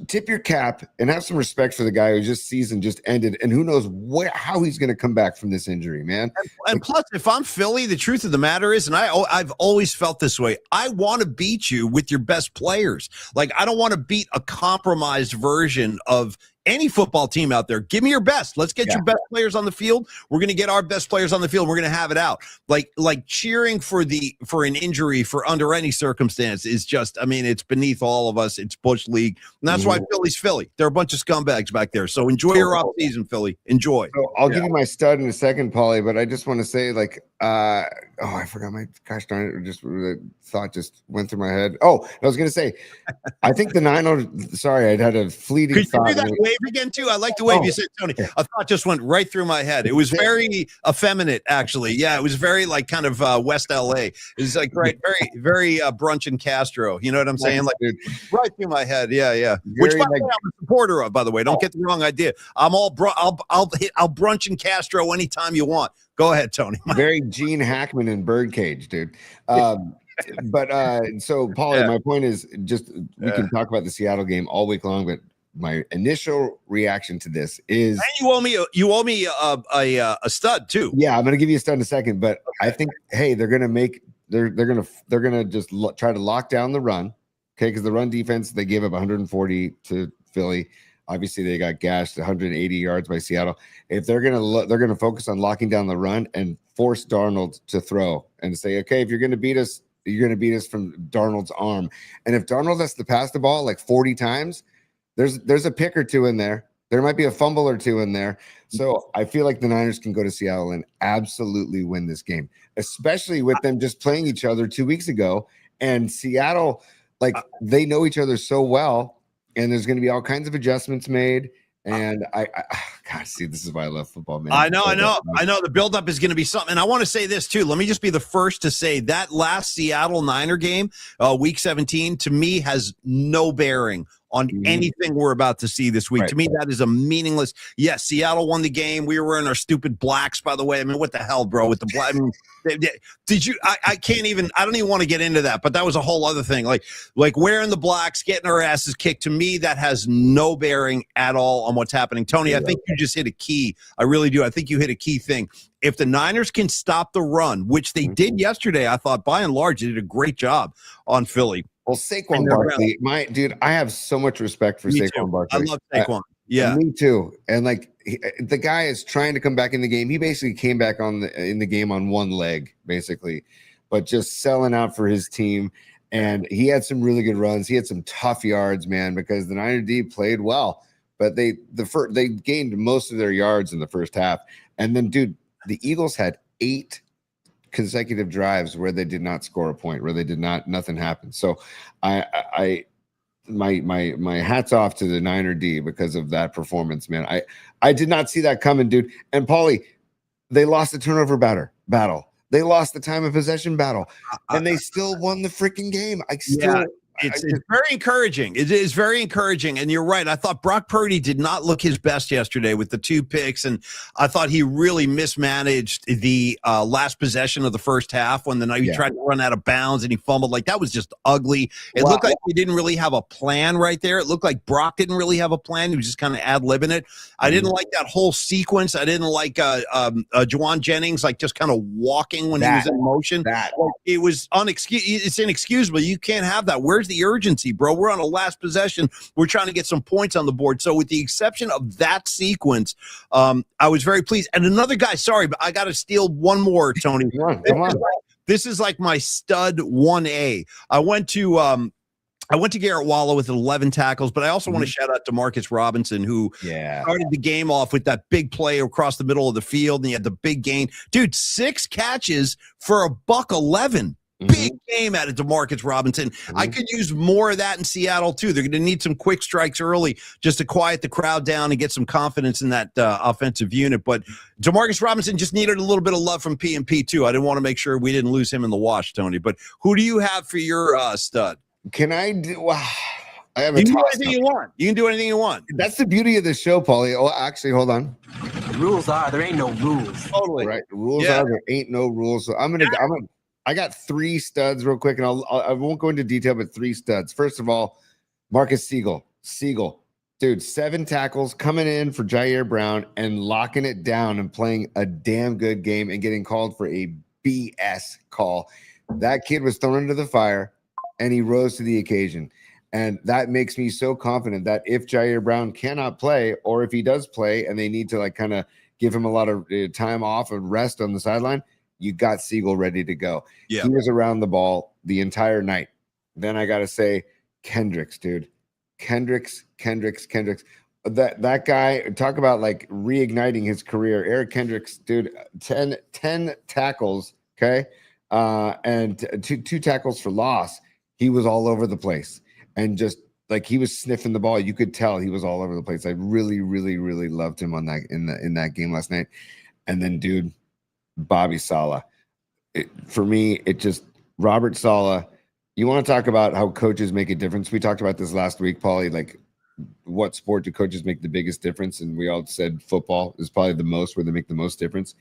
Tip your cap and have some respect for the guy who season just ended, and who knows how he's going to come back from this injury, man.
And plus, if I'm Philly, the truth of the matter is, and I've always felt this way, I want to beat you with your best players. Like, I don't want to beat a compromised version of any football team out there. Give me your best. Let's get your best players on the field. We're going to get our best players on the field. We're going to have it out. Like cheering for an injury for under any circumstance is just, I mean, it's beneath all of us. It's Bush League. And that's why Philly's Philly. They're a bunch of scumbags back there. So enjoy your off season, Philly. Enjoy.
So I'll give you my stud in a second, Paulie, but I just want to say, I forgot my gosh darn it. The thought just went through my head. Oh, I was going to say, I think the Niners. Sorry, I had a fleeting thought.
Could you do that wave again too? I like the wave you said, Tony. A thought just went right through my head. It was very effeminate, actually. Yeah, it was very like kind of West LA. It was like very Brunch and Castro. You know what I'm saying? Like right through my head. Yeah. Which by the way, I'm a supporter of. By the way, don't get the wrong idea. I'm all I'll Brunch and Castro anytime you want. Go ahead, Tony.
Very Gene Hackman in Birdcage, dude. So, Paulie, my point is just we can talk about the Seattle game all week long, but my initial reaction to this is,
and you owe me a stud too.
Yeah, I'm gonna give you a stud in a second, but I think they're gonna just try to lock down the run, okay? Because the run defense, they gave up 140 to Philly. Obviously, they got gashed 180 yards by Seattle. If they're gonna focus on locking down the run and force Darnold to throw and say, okay, if you're gonna beat us, you're gonna beat us from Darnold's arm. And if Darnold has to pass the ball like 40 times, there's a pick or two in there. There might be a fumble or two in there. So I feel like the Niners can go to Seattle and absolutely win this game, especially with them just playing each other 2 weeks ago. And Seattle, they know each other so well. And there's going to be all kinds of adjustments made. And God, see, this is why I love football, man.
I know. The buildup is going to be something. And I want to say this too. Let me just be the first to say that last Seattle Niner game, week 17, to me has no bearing on anything we're about to see this week.
Right.
To me, that is a meaningless. Yes, Seattle won the game. We were in our stupid blacks, by the way. I mean, what the hell, bro? With the black, I mean, did you? I can't even. I don't even want to get into that. But that was a whole other thing. Like wearing the blacks, getting our asses kicked. To me, that has no bearing at all on what's happening. Tony, I think you just hit a key. I really do. I think you hit a key thing. If the Niners can stop the run, which they did yesterday, I thought by and large they did a great job on Philly.
Well, Saquon Barkley, my dude, I have so much respect for Saquon Barkley.
I love Saquon. Yeah,
me too. And like the guy is trying to come back in the game. He basically came back in the game on one leg, basically, but just selling out for his team. And he had some really good runs. He had some tough yards, man, because the Niner D played well, but they gained most of their yards in the first half. And then, dude, the Eagles had 8 consecutive drives where they did not score a point, where nothing happened. So my hats off to the Niner D because of that performance, man. I did not see that coming, dude. And Paulie, they lost the turnover battle. They lost the time of possession battle, and they still won the freaking game.
It's very encouraging. It is very encouraging. And you're right. I thought Brock Purdy did not look his best yesterday with the 2 picks. And I thought he really mismanaged the last possession of the first half when he tried to run out of bounds and he fumbled. Like, that was just ugly. It looked like he didn't really have a plan right there. It looked like Brock didn't really have a plan. He was just kind of ad-libbing it. I didn't like that whole sequence. I didn't like Juwan Jennings, like, just kind of walking when he was in motion. It was it's inexcusable. You can't have that. Where's the urgency, bro? We're on a last possession. We're trying to get some points on the board. So with the exception of that sequence, I was very pleased. And another guy, sorry, but I got to steal one more, Tony.
Come on.
This is like my stud 1A. I went to Garrett Waller with 11 tackles, but I also want to shout out to Marcus Robinson, who started the game off with that big play across the middle of the field, and he had the big gain. Dude, 6 catches for $111. Big game out of DeMarcus Robinson. I could use more of that in Seattle, too. They're going to need some quick strikes early just to quiet the crowd down and get some confidence in that offensive unit. But DeMarcus Robinson just needed a little bit of love from P&P, too. I didn't want to make sure we didn't lose him in the wash, Tony. But who do you have for your stud?
Can I do? Wow. I have
you can do anything you want. You can do anything you want.
That's the beauty of the show, Paulie. Oh, actually, hold on.
The rules are there ain't no rules.
Totally
right. The rules are there ain't no rules. So I got 3 studs real quick, and I won't go into detail, but 3 studs. First of all, Marcus Siegel, dude, 7 tackles coming in for Jair Brown and locking it down and playing a damn good game and getting called for a BS call. That kid was thrown into the fire, and he rose to the occasion. And that makes me so confident that if Jair Brown cannot play, or if he does play and they need to like kind of give him a lot of time off and rest on the sideline, you got Siegel ready to go. Yeah. He was around the ball the entire night. Then I got to say, Kendricks, dude. Kendricks. That guy, talk about like reigniting his career. Eric Kendricks, dude, 10 tackles, okay? And two tackles for loss. He was all over the place. And just like he was sniffing the ball. You could tell he was all over the place. I really, really, really loved him on that in that game last night. And then, dude, Bobby Saleh. For me, it just Robert Saleh. You want to talk about how coaches make a difference? We talked about this last week, Paulie. Like, what sport do coaches make the biggest difference? And we all said football is probably the most where they make the most difference.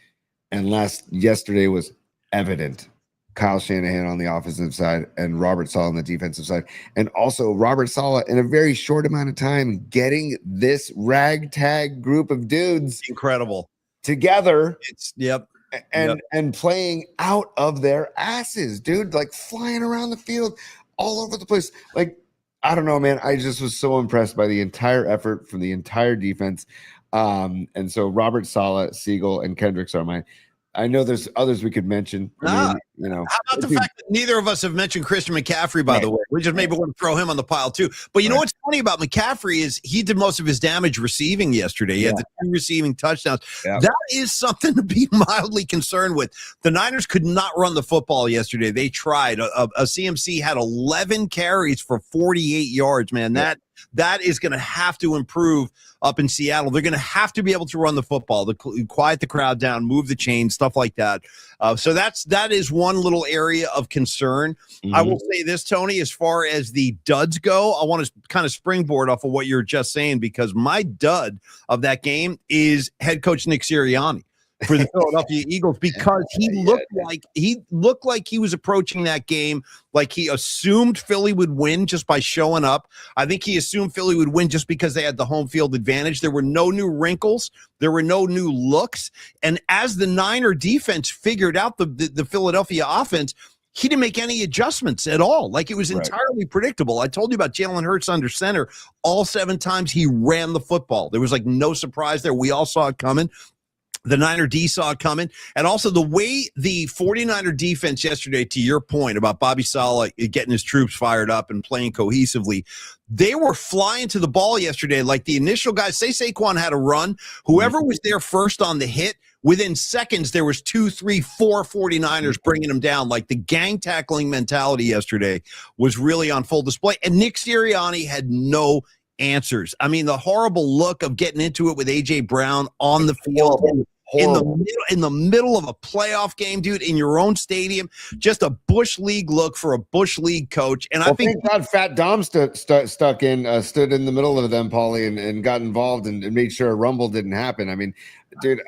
And yesterday was evident. Kyle Shanahan on the offensive side and Robert Saleh on the defensive side. And also Robert Saleh in a very short amount of time getting this ragtag group of dudes
incredible
together.
Yep.
And playing out of their asses, dude, like flying around the field all over the place. Like, I don't know, man. I just was so impressed by the entire effort from the entire defense. And so Robert Saleh, Siegel, and Kendricks are mine. I know there's others we could mention. I mean,
how about the fact that neither of us have mentioned Christian McCaffrey, by the way? We just maybe want to throw him on the pile too. But you know what's funny about McCaffrey is he did most of his damage receiving yesterday. He had the 2 receiving touchdowns. Yeah. That is something to be mildly concerned with. The Niners could not run the football yesterday. They tried. A CMC had 11 carries for 48 yards, man. That That is going to have to improve up in Seattle. They're going to have to be able to run the football, quiet the crowd down, move the chains, stuff like that. So that is one little area of concern. I will say this, Tony, as far as the duds go, I want to kind of springboard off of what you're just saying, because my dud of that game is head coach Nick Sirianni for the Philadelphia Eagles, because he looked like he was approaching that game like he assumed Philly would win just by showing up. I think he assumed Philly would win just because they had the home field advantage. There were no new wrinkles. There were no new looks. And as the Niner defense figured out the Philadelphia offense, he didn't make any adjustments at all. Like, it was entirely predictable. I told you about Jalen Hurts under center. All 7 times he ran the football. There was like no surprise there. We all saw it coming. The Niner D saw it coming. And also the way the 49er defense yesterday, to your point about Bobby Saleh getting his troops fired up and playing cohesively, they were flying to the ball yesterday. Like, the initial guys, say Saquon had a run, whoever was there first on the hit, within seconds, there was 2, 3, 4 49ers bringing them down. Like, the gang tackling mentality yesterday was really on full display. And Nick Sirianni had no answers. I mean, the horrible look of getting into it with A.J. Brown on the field in the middle of a playoff game, dude, in your own stadium. Just a Bush League look for a Bush League coach. And I think
thank God Fat Dom stood in the middle of them, Paulie, and got involved and made sure a rumble didn't happen. I mean, dude,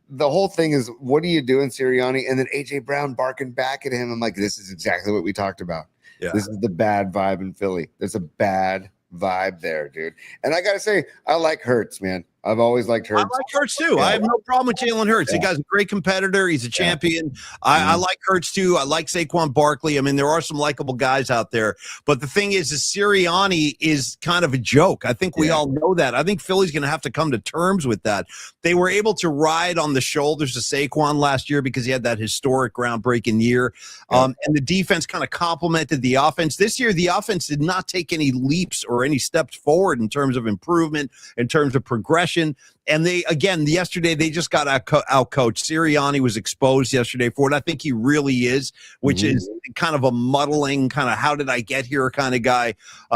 the whole thing is, what are you doing, Sirianni? And then A.J. Brown barking back at him. I'm like, this is exactly what we talked about. Yeah. This is the bad vibe in Philly. There's a bad vibe there, dude. And I gotta say, I like Hurts, man. I've always liked Hurts.
I like Hurts too. Yeah. I have no problem with Jalen Hurts. The guy's a great competitor. He's a champion. I like Hurts too. I like Saquon Barkley. I mean, there are some likable guys out there. But the thing is Sirianni is kind of a joke. I think we all know that. I think Philly's going to have to come to terms with that. They were able to ride on the shoulders of Saquon last year because he had that historic groundbreaking year. And the defense kind of complemented the offense. This year, the offense did not take any leaps or any steps forward in terms of improvement, in terms of progression. And yesterday they just got out-coached. Sirianni was exposed yesterday for it. I think he really is, which is kind of a muddling, kind of how did I get here kind of guy.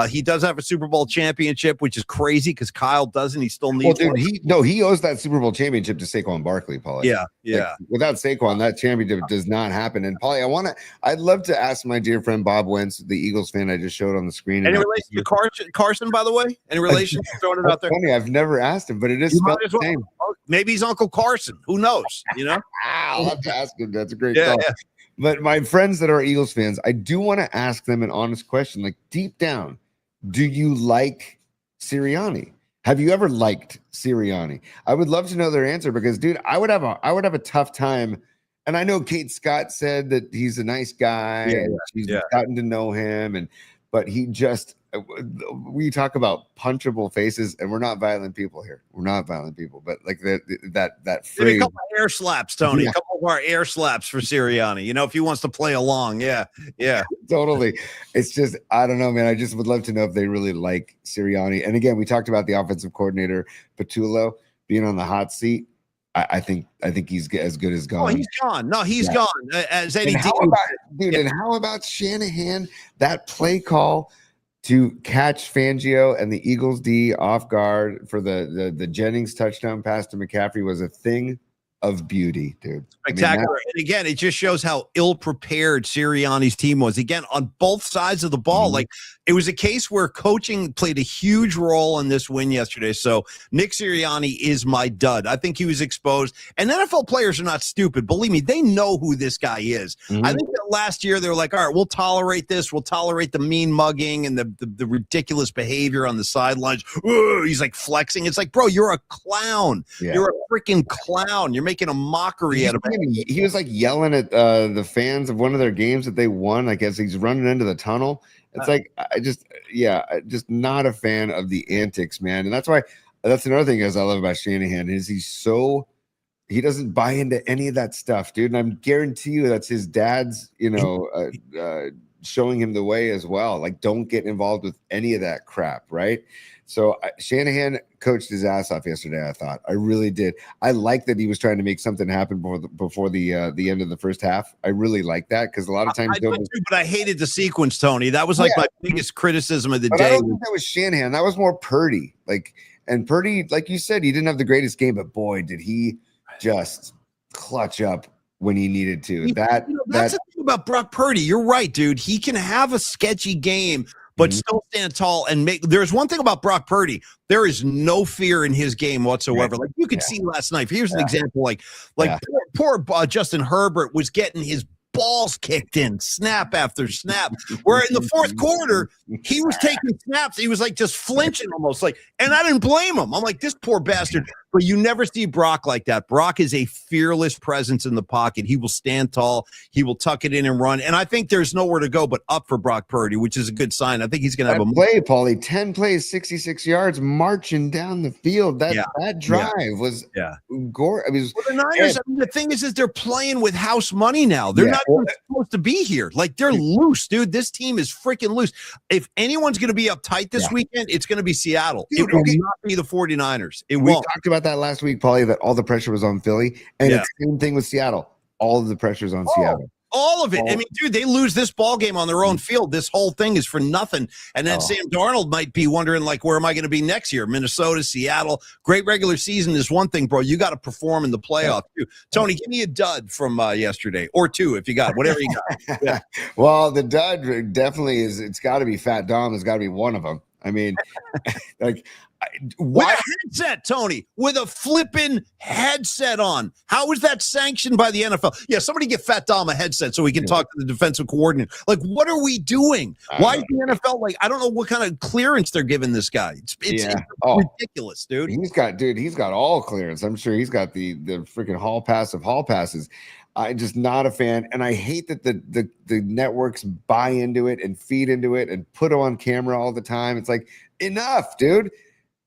He does have a Super Bowl championship, which is crazy because Kyle doesn't. He still needs one.
He owes that Super Bowl championship to Saquon Barkley, Paulie.
Yeah.
Like, without Saquon, that championship does not happen. And Paulie, I'd love to ask my dear friend Bob Wentz, the Eagles fan I just showed on the screen.
Any relation to Carson, by the way? Any relation? Throwing it out there.
Funny, I've never asked him, but it is spelled the same.
Maybe he's Uncle Carson. Who knows? You know,
I'll have to ask him. That's a great thought. Yeah. But my friends that are Eagles fans, I do want to ask them an honest question. Like, deep down, do you like Sirianni? Have you ever liked Sirianni? I would love to know their answer because, dude, I would have a tough time. And I know Kate Scott said that he's a nice guy. And she's gotten to know him, but he just. We talk about punchable faces, and we're not violent people here. We're not violent people, but like that phrase.
Maybe a couple of air slaps, Tony. A couple of our air slaps for Sirianni. You know, if he wants to play along, yeah,
totally. It's just I don't know, man. I just would love to know if they really like Sirianni. And again, we talked about the offensive coordinator Patullo being on the hot seat. I think he's as good as gone.
Oh, he's gone. No, he's gone. As any
and how about Shanahan? That play call to catch Fangio and the Eagles D off guard for the Jennings touchdown pass to McCaffrey was a thing of beauty, dude.
Spectacular. And again, it just shows how ill-prepared Sirianni's team was. Again, on both sides of the ball. Like, it was a case where coaching played a huge role in this win yesterday. So Nick Sirianni is my dud. I think he was exposed. And NFL players are not stupid. Believe me, they know who this guy is. I think that last year they were like, all right, we'll tolerate this. We'll tolerate the mean mugging and the ridiculous behavior on the sidelines. Ooh, he's like flexing. It's like, bro, you're a clown. Yeah. You're a freaking clown. You're making a mockery out of it.
He was like yelling at the fans of one of their games that they won, I guess he's running into the tunnel. It's like, just not a fan of the antics, man. And that's another thing, guys, I love about Shanahan is he doesn't buy into any of that stuff, dude. And I guarantee you that's his dad's, showing him the way as well. Like, don't get involved with any of that crap, right? So Shanahan coached his ass off yesterday. I thought, I really did. I like that he was trying to make something happen before the end of the first half. I really like that because a lot of times,
but I hated the sequence, Tony. That was like my biggest criticism of the day.
I don't think that was Shanahan. That was more Purdy. And Purdy, like you said, he didn't have the greatest game, but boy, did he just clutch up when he needed to. That's
the thing about Brock Purdy. You're right, dude. He can have a sketchy game, but still stand tall and make. There's one thing about Brock Purdy. There is no fear in his game whatsoever. Like you could see last night. Here's an example. Poor Justin Herbert was getting his balls kicked in snap after snap, where in the fourth quarter he was taking snaps. He was like just flinching almost and I didn't blame him. I'm like, this poor bastard. But you never see Brock like that. Brock is a fearless presence in the pocket. He will stand tall. He will tuck it in and run. And I think there's nowhere to go but up for Brock Purdy, which is a good sign. I think he's going to have a
play, Paulie. 10 plays, 66 yards, marching down the field. That drive was gore. I mean,
the Niners. The thing is they're playing with house money now. They're not even supposed to be here. Like they're loose, dude. This team is freaking loose. If anyone's going to be uptight this weekend, it's going to be Seattle. Dude, it will not be the 49ers. It won't.
Talked about that last week, Paulie, that all the pressure was on Philly, and it's the same thing with Seattle. All of the pressure's on Seattle.
All of it. I mean, dude, they lose this ball game on their own field. This whole thing is for nothing. And then Sam Darnold might be wondering, where am I going to be next year? Minnesota, Seattle. Great regular season is one thing, bro. You got to perform in the playoffs, too. Tony, give me a dud from yesterday, or two if you got whatever you got.
Well, the dud definitely is. It's got to be Fat Dom. Has got to be one of them. I mean,
with a headset, Tony, with a flipping headset on. How is that sanctioned by the NFL? Yeah, somebody get Fat Dom a headset so we can talk to the defensive coordinator. What are we doing? Why is the NFL I don't know what kind of clearance they're giving this guy. It's ridiculous, dude.
He's got all clearance. I'm sure he's got the freaking hall pass of hall passes. I'm just not a fan, and I hate that the networks buy into it and feed into it and put it on camera all the time. It's like, enough, dude.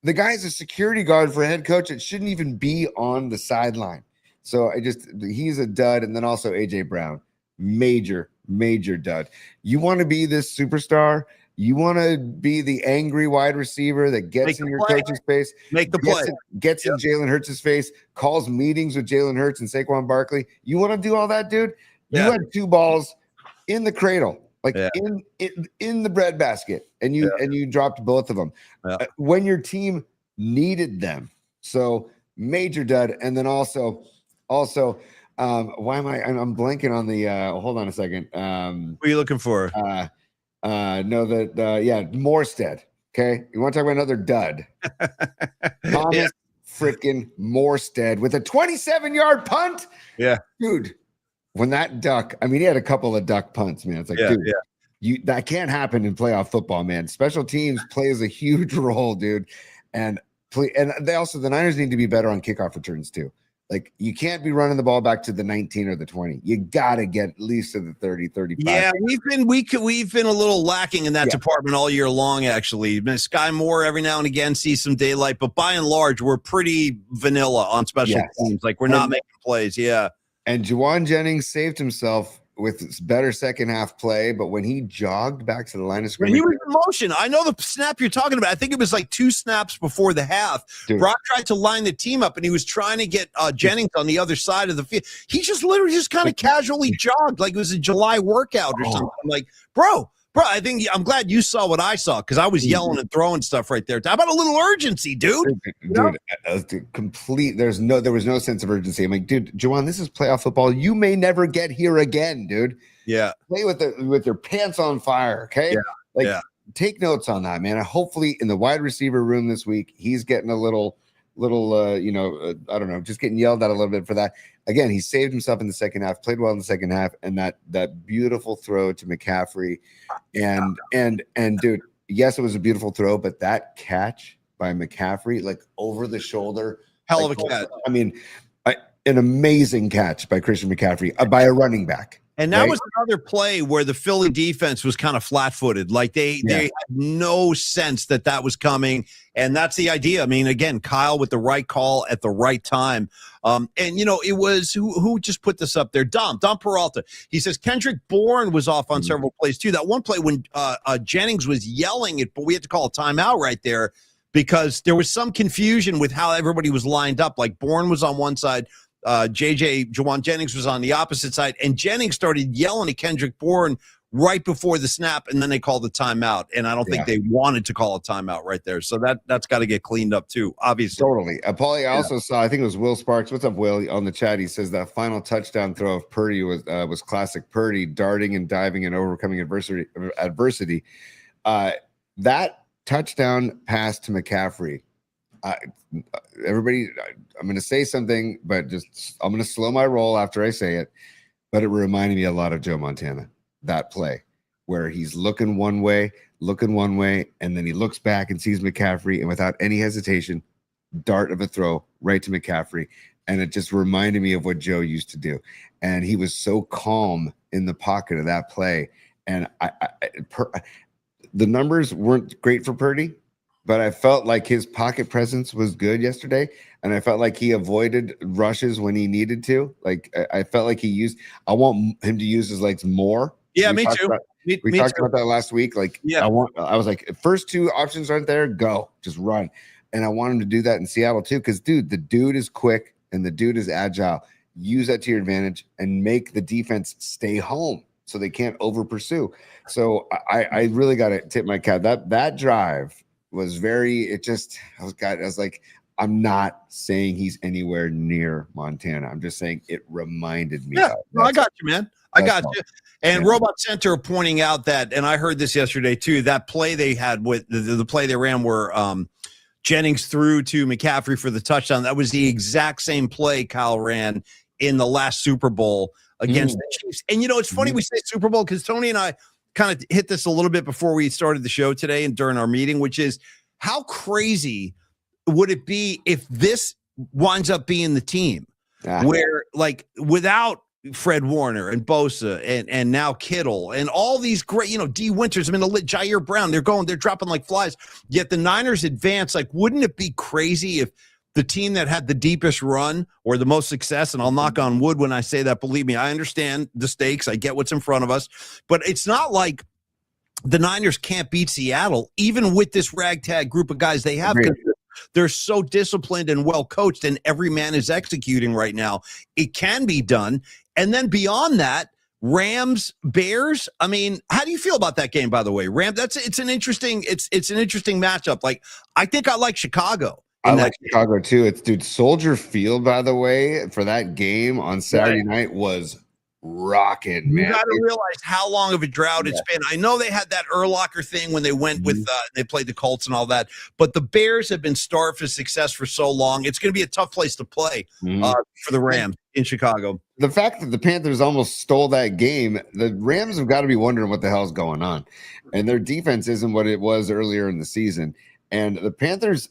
The guy's a security guard for a head coach. It shouldn't even be on the sideline. So he's a dud, and then also AJ Brown, major dud. You want to be this superstar? You want to be the angry wide receiver that gets in your coach's face,
make the play,
gets in Jalen Hurts' face, calls meetings with Jalen Hurts and Saquon Barkley. You want to do all that, dude? You had two balls in the cradle, in the breadbasket, and you dropped both of them when your team needed them. So major dud. And then also, why am I'm blanking on the? Hold on a second.
What are you looking for?
Morstead. Okay, you want to talk about another dud? Thomas freaking Morstead with a 27-yard punt.
Yeah,
dude. When that duck, I mean, he had a couple of duck punts, man. It's like, that can't happen in playoff football, man. Special teams plays a huge role, dude. And the Niners need to be better on kickoff returns too. Like, you can't be running the ball back to the 19 or the 20. You got to get at least to the 30, 35.
Yeah, we've been a little lacking in that department all year long, actually. Sky Moore every now and again sees some daylight, but by and large, we're pretty vanilla on special teams. We're not making plays. Yeah.
And Juwan Jennings saved himself with better second half play, but when he jogged back to the line of scrimmage,
he was in motion. I know the snap you're talking about. I think it was 2 snaps before the half. Dude. Brock tried to line the team up, and he was trying to get Jennings on the other side of the field. He just literally just kind of casually jogged like it was a July workout or something. I'm like, bro, I'm glad you saw what I saw, because I was yelling and throwing stuff right there. How about a little urgency, dude?
Complete. There was no sense of urgency. I'm like, dude, Juwan, this is playoff football. You may never get here again, dude.
Yeah.
Play with your pants on fire, okay? Take notes on that, man. Hopefully in the wide receiver room this week, he's getting a little I don't know, just getting yelled at a little bit for that. Again, he saved himself in the second half, played well in the second half, and that beautiful throw to McCaffrey. And dude, yes, it was a beautiful throw, but that catch by McCaffrey, over the shoulder.
Hell of a catch.
I mean, an amazing catch by Christian McCaffrey, by a running back.
And that
Right.
was another play where the Philly defense was kind of flat-footed. Like they had no sense that was coming. And that's the idea. I mean, again, Kyle with the right call at the right time. And it was who just put this up there? Dom Peralta. He says Kendrick Bourne was off on several plays too. That one play when Jennings was yelling it, but we had to call a timeout right there because there was some confusion with how everybody was lined up. Like Bourne was on one side, Jawan Jennings was on the opposite side, and Jennings started yelling at Kendrick Bourne right before the snap, and then they called the timeout. And I don't think they wanted to call a timeout right there. So that's got to get cleaned up too, obviously.
Totally. Paulie, I also saw, I think it was Will Sparks. What's up, Will? On the chat, he says that final touchdown throw of Purdy was classic Purdy, darting and diving and overcoming adversity. That touchdown pass to McCaffrey. Everybody, I'm going to say something, but I'm going to slow my roll after I say it. But it reminded me a lot of Joe Montana, that play where he's looking one way, and then he looks back and sees McCaffrey, and without any hesitation, dart of a throw right to McCaffrey. And it just reminded me of what Joe used to do. And he was so calm in the pocket of that play. And the numbers weren't great for Purdy, but I felt like his pocket presence was good yesterday. And I felt like he avoided rushes when he needed to. Like I felt like I want him to use his legs more.
Yeah, me too.
We talked about that last week. Like, I was like, first two options aren't there, go, just run. And I want him to do that in Seattle too. Cause dude, the dude is quick and the dude is agile. Use that to your advantage and make the defense stay home so they can't over pursue. So I really got to tip my cap. That drive was I was like, I'm not saying he's anywhere near Montana. I'm just saying it reminded me.
Yeah, I got you, man. I got you. And Robot Center pointing out that, and I heard this yesterday too, that play they had with the play they ran where Jennings threw to McCaffrey for the touchdown. That was the exact same play Kyle ran in the last Super Bowl against the Chiefs. And it's funny we say Super Bowl because Tony and I kind of hit this a little bit before we started the show today and during our meeting, which is how crazy would it be if this winds up being the team where, like, without Fred Warner and Bosa and now Kittle and all these great, D Winters, Jair Brown, they're dropping like flies, yet the Niners advance. Like, wouldn't it be crazy if the team that had the deepest run or the most success, and I'll knock on wood when I say that, believe me, I understand the stakes. I get what's in front of us, but it's not like the Niners can't beat Seattle, even with this ragtag group of guys they have. They're so disciplined and well coached, and every man is executing right now. It can be done. And then beyond that, Rams, Bears. How do you feel about that game, by the way? It's an interesting matchup. Like, I think I like Chicago.
I like Chicago too. It's Soldier Field, by the way, for that game on Saturday night was rocking, man.
You got to realize how long of a drought it's been. I know they had that Urlacher thing when they went with they played the Colts and all that, but the Bears have been starved for success for so long. It's going to be a tough place to play for the Rams in Chicago.
The fact that the Panthers almost stole that game, the Rams have got to be wondering what the hell's going on, and their defense isn't what it was earlier in the season. And the Panthers,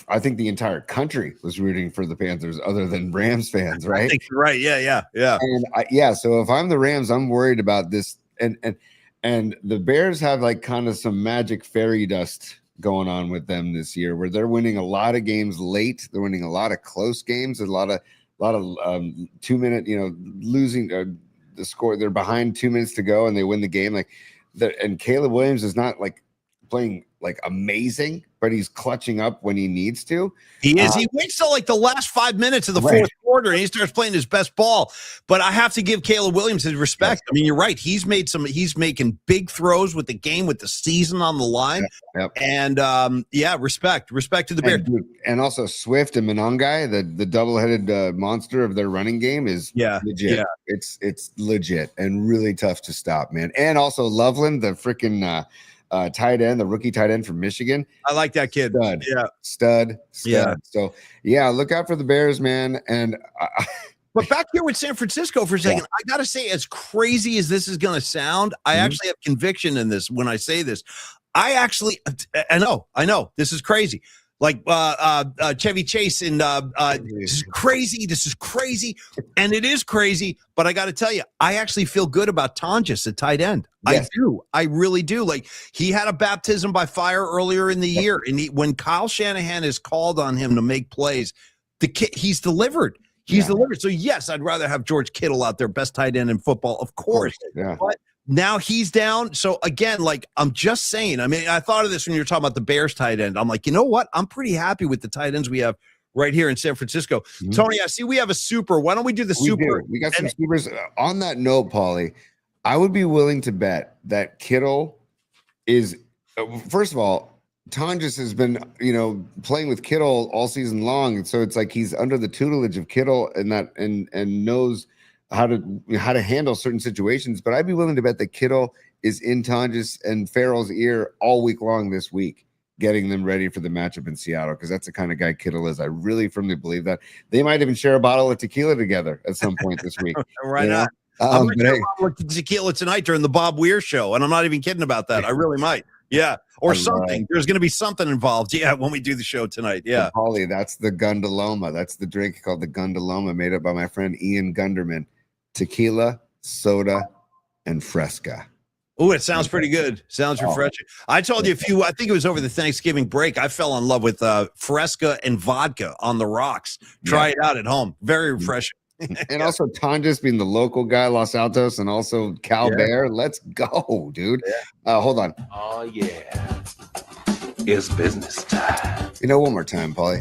I think the entire country was rooting for the Panthers other than Rams fans, right?
I think you're right. Yeah.
And so if I'm the Rams, I'm worried about this. And the Bears have like kind of some magic fairy dust going on with them this year where they're winning a lot of games late. They're winning a lot of close games, a lot of 2-minute, losing the score. They're behind 2 minutes to go and they win the game. And Caleb Williams is not like playing like amazing, but he's clutching up when he needs to.
He is. He waits till like the last 5 minutes of the fourth quarter and he starts playing his best ball. But I have to give Caleb Williams his respect. You're right. He's making big throws with the game, with the season on the line. And respect to the Bears.
And also Swift and Monongai, the double-headed monster of their running game is legit. Yeah. It's legit and really tough to stop, man. And also Loveland, the freaking tight end, the rookie tight end from Michigan.
I like that kid.
Stud. Yeah. So look out for the Bears, man. And
but back here with San Francisco for a second, I got to say, as crazy as this is going to sound, I actually have conviction in this when I say this. I know this is crazy. like Chevy Chase and this is crazy. This is crazy, and it is crazy. But I got to tell you, I actually feel good about Tonjes at tight end.
Yes.
I do. I really do. Like he had a baptism by fire earlier in the year, and when Kyle Shanahan has called on him to make plays, the kid he's delivered. He's delivered. So yes, I'd rather have George Kittle out there, best tight end in football, of course.
Yeah.
But now he's down. So again, like I'm just saying, I mean, I thought of this when you were talking about the Bears tight end. I'm like, you know what? I'm pretty happy with the tight ends we have right here in San Francisco. Mm-hmm. Tony, I see we have a super. Why don't we do the super?
We got some supers. On that note, Paulie, I would be willing to bet that Kittle is, first of all, Tonjes has been, playing with Kittle all season long, and so it's like he's under the tutelage of Kittle and knows how to handle certain situations. But I'd be willing to bet that Kittle is in Tonjes and Farrell's ear all week long this week, getting them ready for the matchup in Seattle, because that's the kind of guy Kittle is. I really firmly believe that. They might even share a bottle of tequila together at some point this week.
Right on. I'm going to share a bottle of tequila tonight during the Bob Weir show, and I'm not even kidding about that. I really might. Yeah. Or something. There's going to be something involved. Yeah. When we do the show tonight. Yeah.
Paulie, that's the Gundaloma. That's the drink called the Gundaloma, made up by my friend Ian Gunderman. Tequila, soda, and Fresca.
Oh, it sounds pretty good. Sounds refreshing. I told you I think it was over the Thanksgiving break, I fell in love with Fresca and vodka on the rocks. Try it out at home. Very refreshing.
And also Tonjes being the local guy, Los Altos, and also Cal Bear. Let's go, dude. Hold on.
Oh, yeah. It's business time.
One more time, Paulie.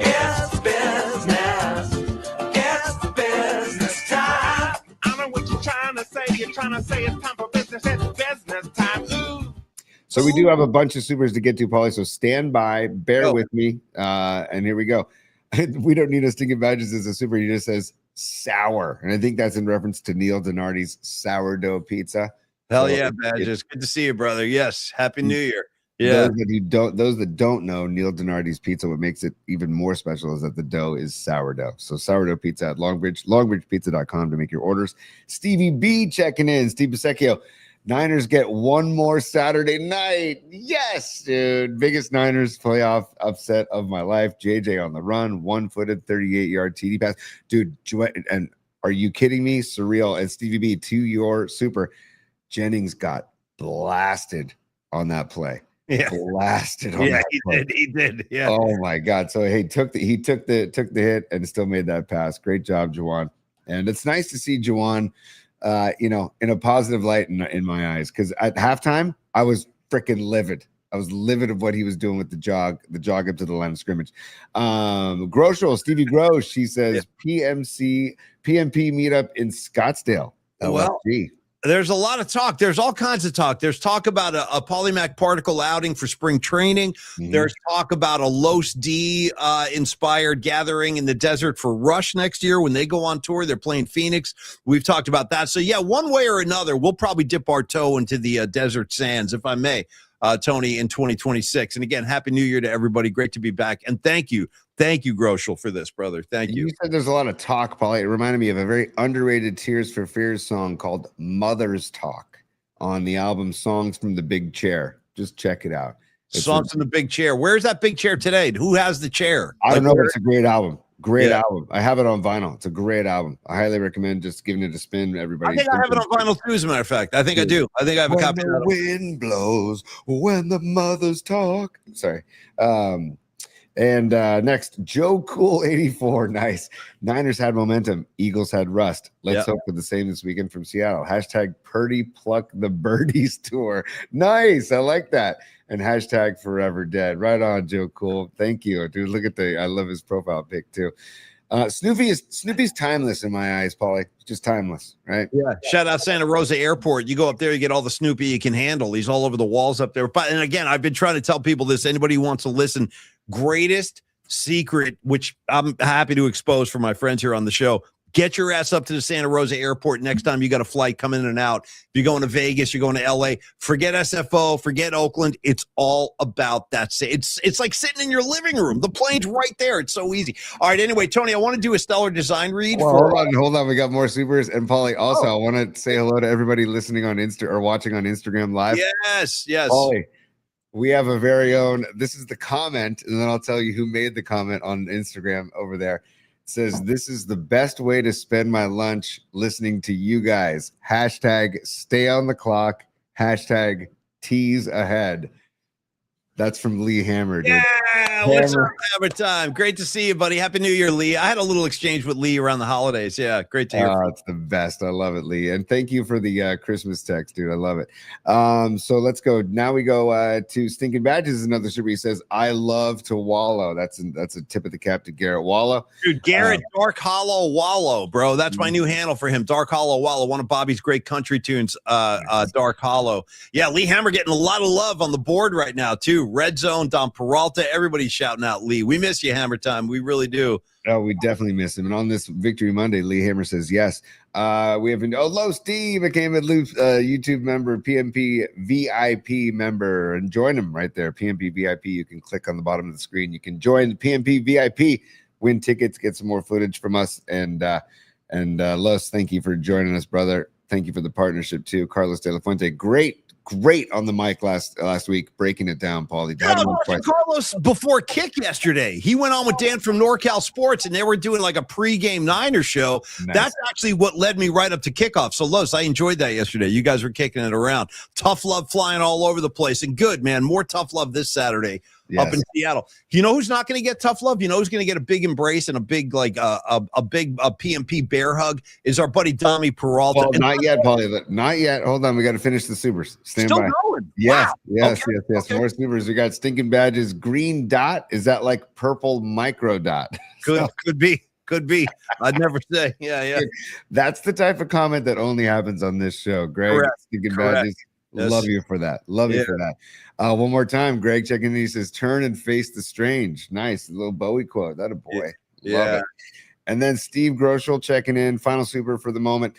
It's business. It's business time. I know what you're trying to say. You're trying to say it's time for business. It's business time. Ooh.
So we do have a bunch of supers to get to, Paulie. So stand by, bear with me, and here we go. We don't need us to give badges as a super. He just says sour, and I think that's in reference to Neil Donardi's sourdough pizza.
Hell yeah, badges! Good to see you, brother. Yes, happy New Year. Yeah.
Those that don't know Neil Donardi's pizza, what makes it even more special is that the dough is sourdough. So sourdough pizza at longbridgepizza.com to make your orders. Stevie B checking in. Steve Bisecchio. Niners get one more Saturday night. Yes, dude. Biggest Niners playoff upset of my life. JJ on the run, one-footed, 38-yard TD pass. Dude, and are you kidding me? Surreal. And Stevie B, to your super. Jennings got blasted on that play.
Yeah,
blasted on that play.
He did. Yeah.
Oh my God. So he took the hit and still made that pass. Great job, Juwan. And it's nice to see Juwan in a positive light in my eyes, because at halftime I was freaking livid. I was livid of what he was doing with the jog up to the line of scrimmage. Groschel, Stevie Grosch, she says PMP meetup in Scottsdale.
Well, there's a lot of talk. There's all kinds of talk. There's talk about a Polymac particle outing for spring training. Mm-hmm. There's talk about a Los D inspired gathering in the desert for Rush next year when they go on tour. They're playing Phoenix. We've talked about that. So yeah, one way or another, we'll probably dip our toe into the desert sands, if I may, Tony, in 2026. And again, Happy New Year to everybody. Great to be back. And thank you, Groschel, for this, brother. Thank you.
You said there's a lot of talk, Paulie. It reminded me of a very underrated Tears for Fears song called Mother's Talk on the album Songs from the Big Chair. Just check it out.
Songs from the Big Chair. Where's that big chair today? Who has the chair?
I don't know, but it's a great album. Great album. I have it on vinyl. It's a great album. I highly recommend just giving it a spin, everybody.
I think I have it on vinyl too, as a matter of fact. I think I do. I think I have a copy of it.
When the wind blows, when the mothers talk. Sorry. And next, Joe Cool 84. Nice. Niners had momentum. Eagles had rust. Let's hope for the same this weekend from Seattle. Hashtag Purdy Pluck the Birdies tour. Nice. I like that. And hashtag Forever Dead. Right on, Joe Cool. Thank you, dude. Look at I love his profile pic too. Snoopy's timeless in my eyes, Paulie. Just timeless, right?
Yeah. Shout out Santa Rosa Airport. You go up there, you get all the Snoopy you can handle. He's all over the walls up there. But and again, I've been trying to tell people this. Anybody who wants to listen, greatest secret, which I'm happy to expose for my friends here on the show. Get your ass up to the Santa Rosa Airport next time you got a flight coming in and out. If you're going to Vegas, you're going to LA, forget SFO, forget Oakland. It's all about that. It's like sitting in your living room. The plane's right there. It's so easy. All right. Anyway, Tony, I want to do a stellar design read.
Well, hold on. We got more supers. And Paulie, also, I want to say hello to everybody listening on Insta or watching on Instagram Live.
Yes.
Paulie, We have a very own. This is the comment, and then I'll tell you who made the comment on Instagram over there. It says, "This is the best way to spend my lunch listening to you guys. Hashtag stay on the clock. Hashtag tease ahead." That's from Lee Hammer, dude.
Yeah, what's up, Hammer time? Great to see you, buddy. Happy New Year, Lee. I had a little exchange with Lee around the holidays. Yeah, great to hear.
It's the best. I love it, Lee. And thank you for the Christmas text, dude. I love it. So let's go. Now we go to Stinking Badges. Another super. He says, "I love to wallow." That's a tip of the cap to Garrett Wallow.
Dude, Garrett Dark Hollow Wallow, bro. That's my new handle for him. Dark Hollow Wallow, one of Bobby's great country tunes. Dark Hollow. Yeah, Lee Hammer getting a lot of love on the board right now, too. Red Zone, Don Peralta, everybody's shouting out Lee. We miss you, Hammer time. We really do.
Oh, we definitely miss him. And on this Victory Monday, Lee Hammer says yes. We have Low Steve became a YouTube member, PMP VIP member, and join him right there. PMP VIP. You can click on the bottom of the screen. You can join the PMP VIP, win tickets, get some more footage from us. And Los, thank you for joining us, brother. Thank you for the partnership too, Carlos De La Fuente. Great on the mic last week, breaking it down, Paulie.
Carlos before kick yesterday. He went on with Dan from NorCal Sports, and they were doing like a pregame Niners show. Nice. That's actually what led me right up to kickoff. So, Los, I enjoyed that yesterday. You guys were kicking it around. Tough love flying all over the place, and good, man. More tough love this Saturday. Yes. Up in Seattle. You know who's not going to get tough love? You know who's going to get a big embrace and a big big PMP bear hug is our buddy Tommy Peralta.
Well, not yet, Paulie. Not yet. Hold on, we got to finish the supers. Stand
Still
by.
Going.
Yes,
wow.
yes.
Okay.
More supers. We got Stinking Badges. Green dot. Is that like purple micro dot?
Could be. I'd never say. Yeah.
That's the type of comment that only happens on this show. Greg, Stinking Badges. Yes. Love you for that. You for that. One more time, Greg checking in. He says, "Turn and face the strange." Nice. A little Bowie quote. That a boy.
Yeah.
Love it. And then Steve Groschel checking in. Final super for the moment.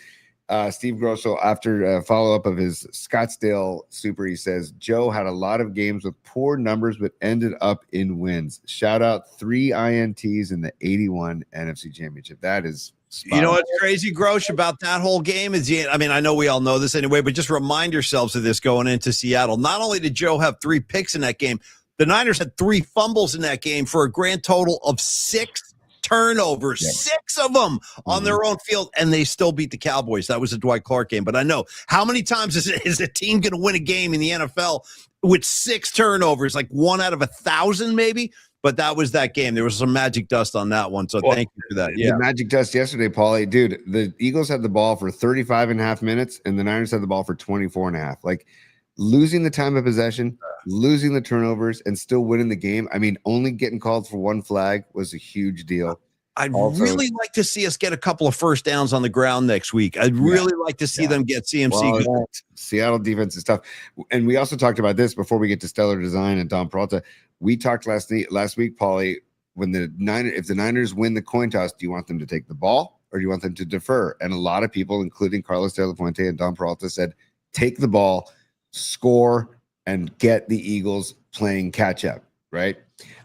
Steve Groschel, after a follow-up of his Scottsdale super, he says, "Joe had a lot of games with poor numbers, but ended up in wins. Shout out 3 INTs in the 81 NFC Championship." That is
You know what's crazy, Grosh, about that whole game is, I mean, I know we all know this anyway, but just remind yourselves of this going into Seattle. Not only did Joe have 3 picks in that game, the Niners had 3 fumbles in that game for a grand total of 6 turnovers, 6 of them on their own field, and they still beat the Cowboys. That was a Dwight Clark game. But I know, how many times is a team going to win a game in the NFL with 6 turnovers, like 1 out of 1,000 maybe? But that was that game. There was some magic dust on that one. So thank you for that. Yeah.
The magic dust yesterday, Paulie. Dude, the Eagles had the ball for 35 and a half minutes, and the Niners had the ball for 24 and a half. Like, losing the time of possession, losing the turnovers, and still winning the game. I mean, only getting called for 1 flag was a huge deal.
I'd really like to see us get a couple of first downs on the ground next week. I'd really like to see them get CMC.
Well, Seattle defense is tough. And we also talked about this before we get to Stellar Design and Don Peralta. We talked last week, Paulie, if the Niners win the coin toss, do you want them to take the ball or do you want them to defer? And a lot of people, including Carlos De La Fuente and Don Peralta, said, take the ball, score, and get the Eagles playing catch up, right?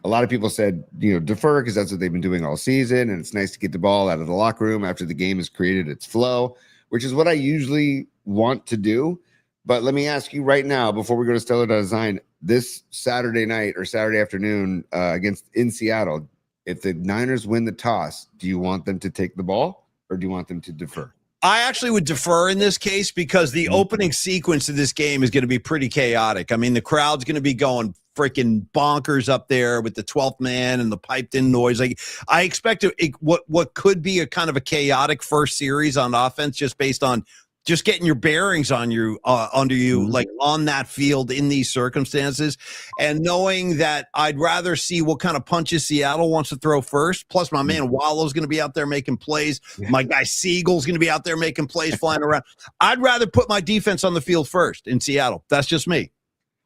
A lot of people said, defer because that's what they've been doing all season. And it's nice to get the ball out of the locker room after the game has created its flow, which is what I usually want to do. But let me ask you right now, before we go to Stellar Design, this Saturday night or Saturday afternoon in Seattle, if the Niners win the toss, do you want them to take the ball or do you want them to defer?
I actually would defer in this case because the opening sequence of this game is going to be pretty chaotic. I mean, the crowd's going to be going freaking bonkers up there with the 12th man and the piped in noise. Like, I expect what could be a kind of a chaotic first series on offense just based on just getting your bearings on you, under you, like on that field in these circumstances, and knowing that I'd rather see what kind of punches Seattle wants to throw first. Plus, my man Wallow's going to be out there making plays. My guy Siegel's going to be out there making plays, flying around. I'd rather put my defense on the field first in Seattle. That's just me.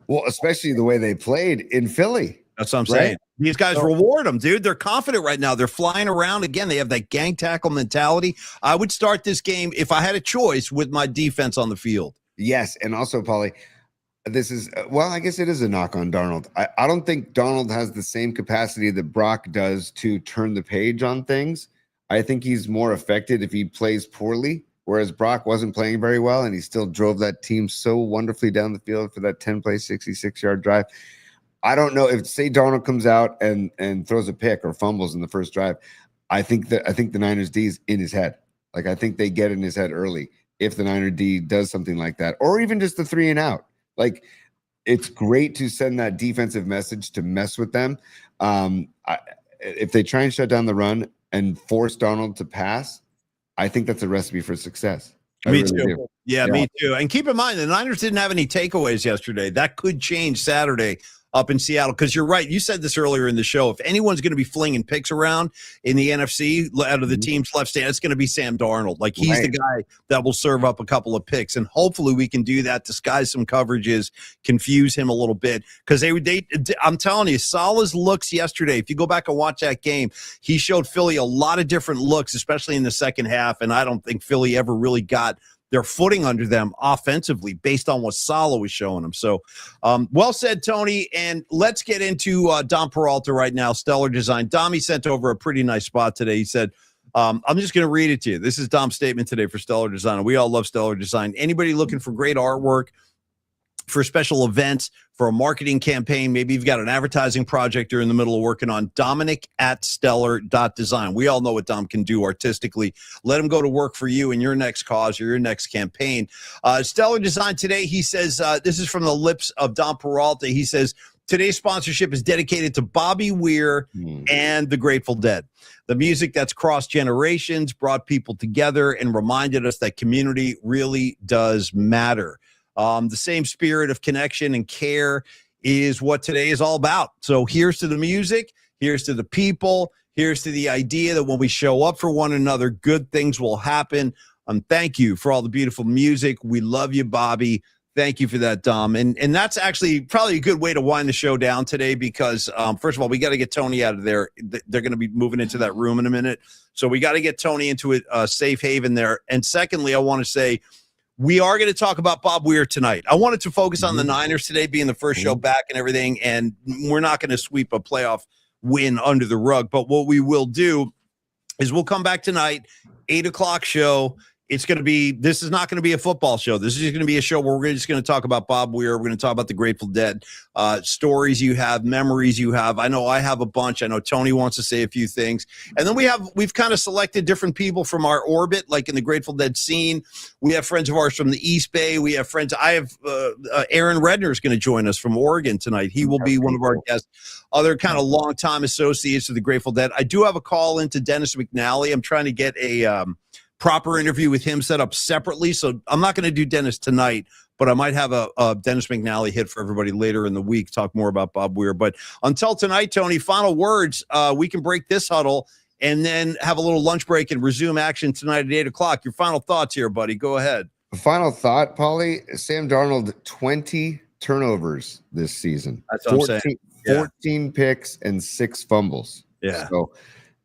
Well, especially the way they played in Philly.
That's what I'm saying. These guys reward them, dude. They're confident right now. They're flying around again. They have that gang tackle mentality. I would start this game, if I had a choice, with my defense on the field.
Yes, and also, Paulie, this is, I guess it is a knock on Darnold. I don't think Darnold has the same capacity that Brock does to turn the page on things. I think he's more affected if he plays poorly whereas Brock wasn't playing very well, and he still drove that team so wonderfully down the field for that 10-play, 66-yard drive. I don't know if, say, Darnold comes out and throws a pick or fumbles in the first drive. I think the Niners D is in his head. Like, I think they get in his head early if the Niner D does something like that, or even just the 3 and out. Like, it's great to send that defensive message to mess with them. If they try and shut down the run and force Darnold to pass, I think that's a recipe for success.
Me too. Yeah, me too. And keep in mind, the Niners didn't have any takeaways yesterday. That could change Saturday up in Seattle, because you're right. You said this earlier in the show. If anyone's going to be flinging picks around in the NFC out of the team's left stand, it's going to be Sam Darnold. Like, he's the guy that will serve up a couple of picks, and hopefully we can do that, disguise some coverages, confuse him a little bit, because I'm telling you, Salah's looks yesterday, if you go back and watch that game, he showed Philly a lot of different looks, especially in the second half, and I don't think Philly ever really got their footing under them offensively based on what Salah was showing them. So well said, Tony. And let's get into Dom Peralta right now, Stellar Design. Dom, he sent over a pretty nice spot today. He said, I'm just going to read it to you. This is Dom's statement today for Stellar Design. We all love Stellar Design. Anybody looking for great artwork, for special events, for a marketing campaign, maybe you've got an advertising project you're in the middle of working on, Dominic@stellar.design. We all know what Dom can do artistically. Let him go to work for you in your next cause or your next campaign. Stellar Design today, he says, this is from the lips of Dom Peralta. He says, today's sponsorship is dedicated to Bobby Weir and the Grateful Dead. The music that's crossed generations, brought people together, and reminded us that community really does matter. The same spirit of connection and care is what today is all about. So here's to the music, here's to the people, here's to the idea that when we show up for one another, good things will happen. Thank you for all the beautiful music. We love you, Bobby. Thank you for that, Dom. And that's actually probably a good way to wind the show down today, because first of all, we got to get Tony out of there. They're going to be moving into that room in a minute. So we got to get Tony into a safe haven there. And secondly, I want to say, we are going to talk about Bob Weir tonight. I wanted to focus on the Niners today being the first show back and everything, and we're not going to sweep a playoff win under the rug. But what we will do is we'll come back tonight, 8 o'clock show. This is not going to be a football show. This is just going to be a show where we're just going to talk about Bob Weir. We're going to talk about the Grateful Dead, stories you have, memories you have. I know I have a bunch. I know Tony wants to say a few things. And then we've kind of selected different people from our orbit, like in the Grateful Dead scene. We have friends of ours from the East Bay. We have friends. I have Aaron Redner is going to join us from Oregon tonight. He will be one of our guests. Other kind of longtime associates of the Grateful Dead. I do have a call into Dennis McNally. I'm trying to get a proper interview with him set up separately. So I'm not going to do Dennis tonight, but I might have a Dennis McNally hit for everybody later in the week, talk more about Bob Weir. But until tonight, Tony, final words. We can break this huddle and then have a little lunch break and resume action tonight at 8 o'clock. Your final thoughts here, buddy. Go ahead.
Final thought, Paulie. Sam Darnold, 20 turnovers this season.
That's what 14, I'm saying.
14 picks and 6 fumbles.
Yeah.
So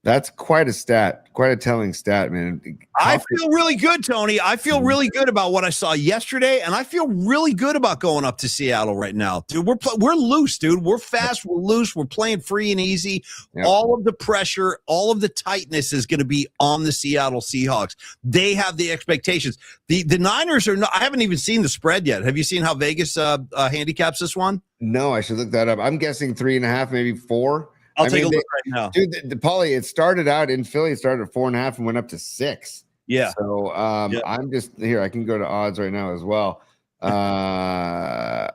that's quite a stat, quite a telling stat, man.
I feel really good, Tony. I feel really good about what I saw yesterday, and I feel really good about going up to Seattle right now, dude. We're loose, dude. We're fast. We're loose. We're playing free and easy. Yep. All of the pressure, all of the tightness is going to be on the Seattle Seahawks. They have the expectations. The Niners are not. I haven't even seen the spread yet. Have you seen how Vegas handicaps this one?
No, I should look that up. I'm guessing 3.5, maybe 4.
I'll take a look right now.
Dude, the Paulie, it started out in Philly, it started at 4.5 and went up to 6.
Yeah.
So I'm just here. I can go to odds right now as well.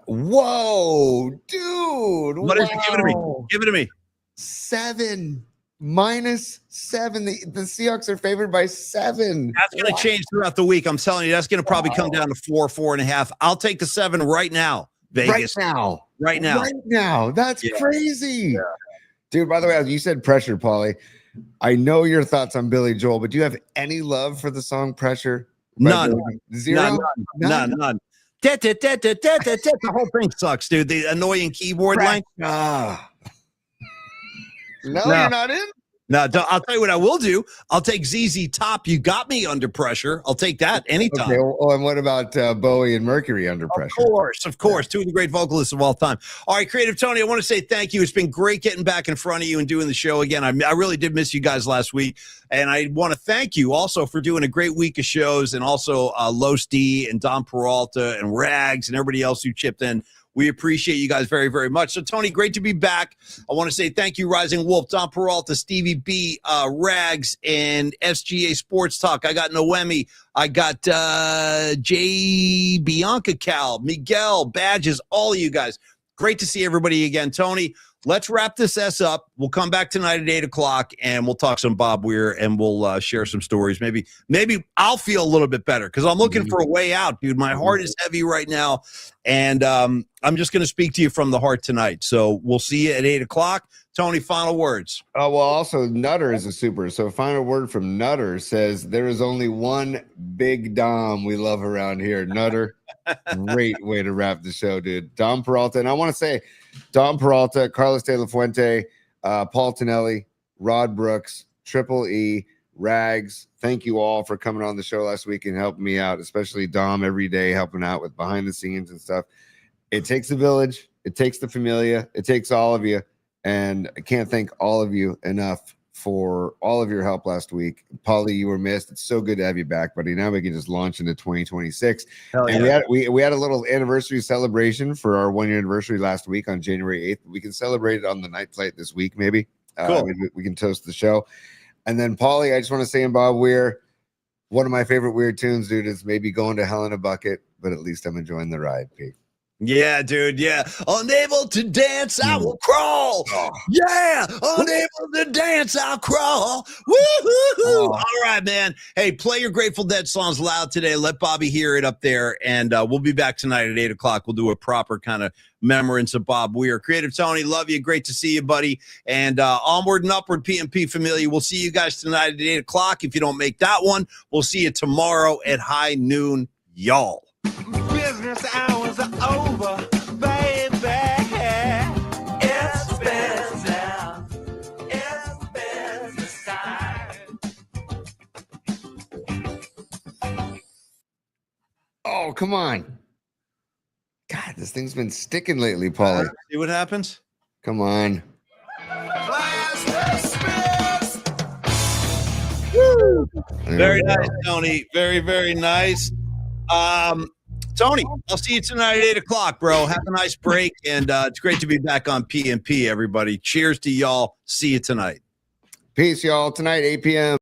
Whoa, dude.
What is it? Give it to me. Give it to me.
7 -7. The Seahawks are favored by 7.
That's going to change throughout the week. I'm telling you, that's going to probably come down to 4, 4.5. I'll take the 7 right now. Vegas. Right now. That's crazy. Yeah. Dude, by the way, you said pressure, Paulie. I know your thoughts on Billy Joel, but do you have any love for the song Pressure? None.
Zero?
None. The whole thing sucks, dude. The annoying keyboard line.
No, you're not in?
Now, I'll tell you what I will do. I'll take ZZ Top. You got me under pressure. I'll take that anytime.
Okay. Well, and what about Bowie and Mercury under pressure?
Of course. Two of the great vocalists of all time. All right, Creative Tony, I want to say thank you. It's been great getting back in front of you and doing the show again. I really did miss you guys last week. And I want to thank you also for doing a great week of shows, and also Los D and Don Peralta and Rags and everybody else who chipped in. We appreciate you guys very, very much. So, Tony, great to be back. I want to say thank you, Rising Wolf, Don Peralta, Stevie B, Rags, and SGA Sports Talk. I got Noemi. I got Jay Bianca Cal, Miguel, Badges, all of you guys. Great to see everybody again. Tony, let's wrap this up. We'll come back tonight at 8 o'clock, and we'll talk some Bob Weir, and we'll share some stories. Maybe I'll feel a little bit better, because I'm looking for a way out, dude. My heart is heavy right now, and I'm just going to speak to you from the heart tonight. So we'll see you at 8 o'clock. Tony, final words.
Oh, well, also, Nutter is a super. So final word from Nutter says, there is only one big Dom we love around here. Nutter, great way to wrap the show, dude. Dom Peralta. And I want to say, Dom Peralta, Carlos De La Fuente, Paul Tonelli, Rod Brooks, Triple E, Rags. Thank you all for coming on the show last week and helping me out, especially Dom every day helping out with behind the scenes and stuff. It takes a village. It takes the familia. It takes all of you. And I can't thank all of you enough for all of your help last week. Paulie, you were missed. It's so good to have you back, buddy. Now we can just launch into 2026.
Hell yeah.
And we had a little anniversary celebration for our 1-year anniversary last week on January 8th. We can celebrate it on the night flight this week, maybe.
Cool.
We can toast the show. And then, Paulie, I just want to say in Bob Weir, one of my favorite Weird tunes, dude, is maybe Going to Hell in a Bucket, but at least I'm enjoying the ride, Pete.
Yeah, dude. Yeah. Unable to dance, I will crawl.
Oh.
Yeah. Unable to dance, I'll crawl. Woo-hoo-hoo. All right, man. Hey, play your Grateful Dead songs loud today. Let Bobby hear it up there. And we'll be back tonight at 8 o'clock. We'll do a proper kind of remembrance of Bob Weir. Creative Tony, love you. Great to see you, buddy. And onward and upward, PMP familia. We'll see you guys tonight at 8 o'clock. If you don't make that one, we'll see you tomorrow at high noon, y'all.
Business hours are over, baby. It's business. It's business time.
Oh, come on. God, this thing's been sticking lately, Paulie.
See what happens?
Come on.
Very nice, Tony. Very, very nice. Tony, I'll see you tonight at 8 o'clock, bro. Have a nice break, and it's great to be back on PMP, everybody. Cheers to y'all. See you tonight.
Peace, y'all. Tonight, 8 p.m.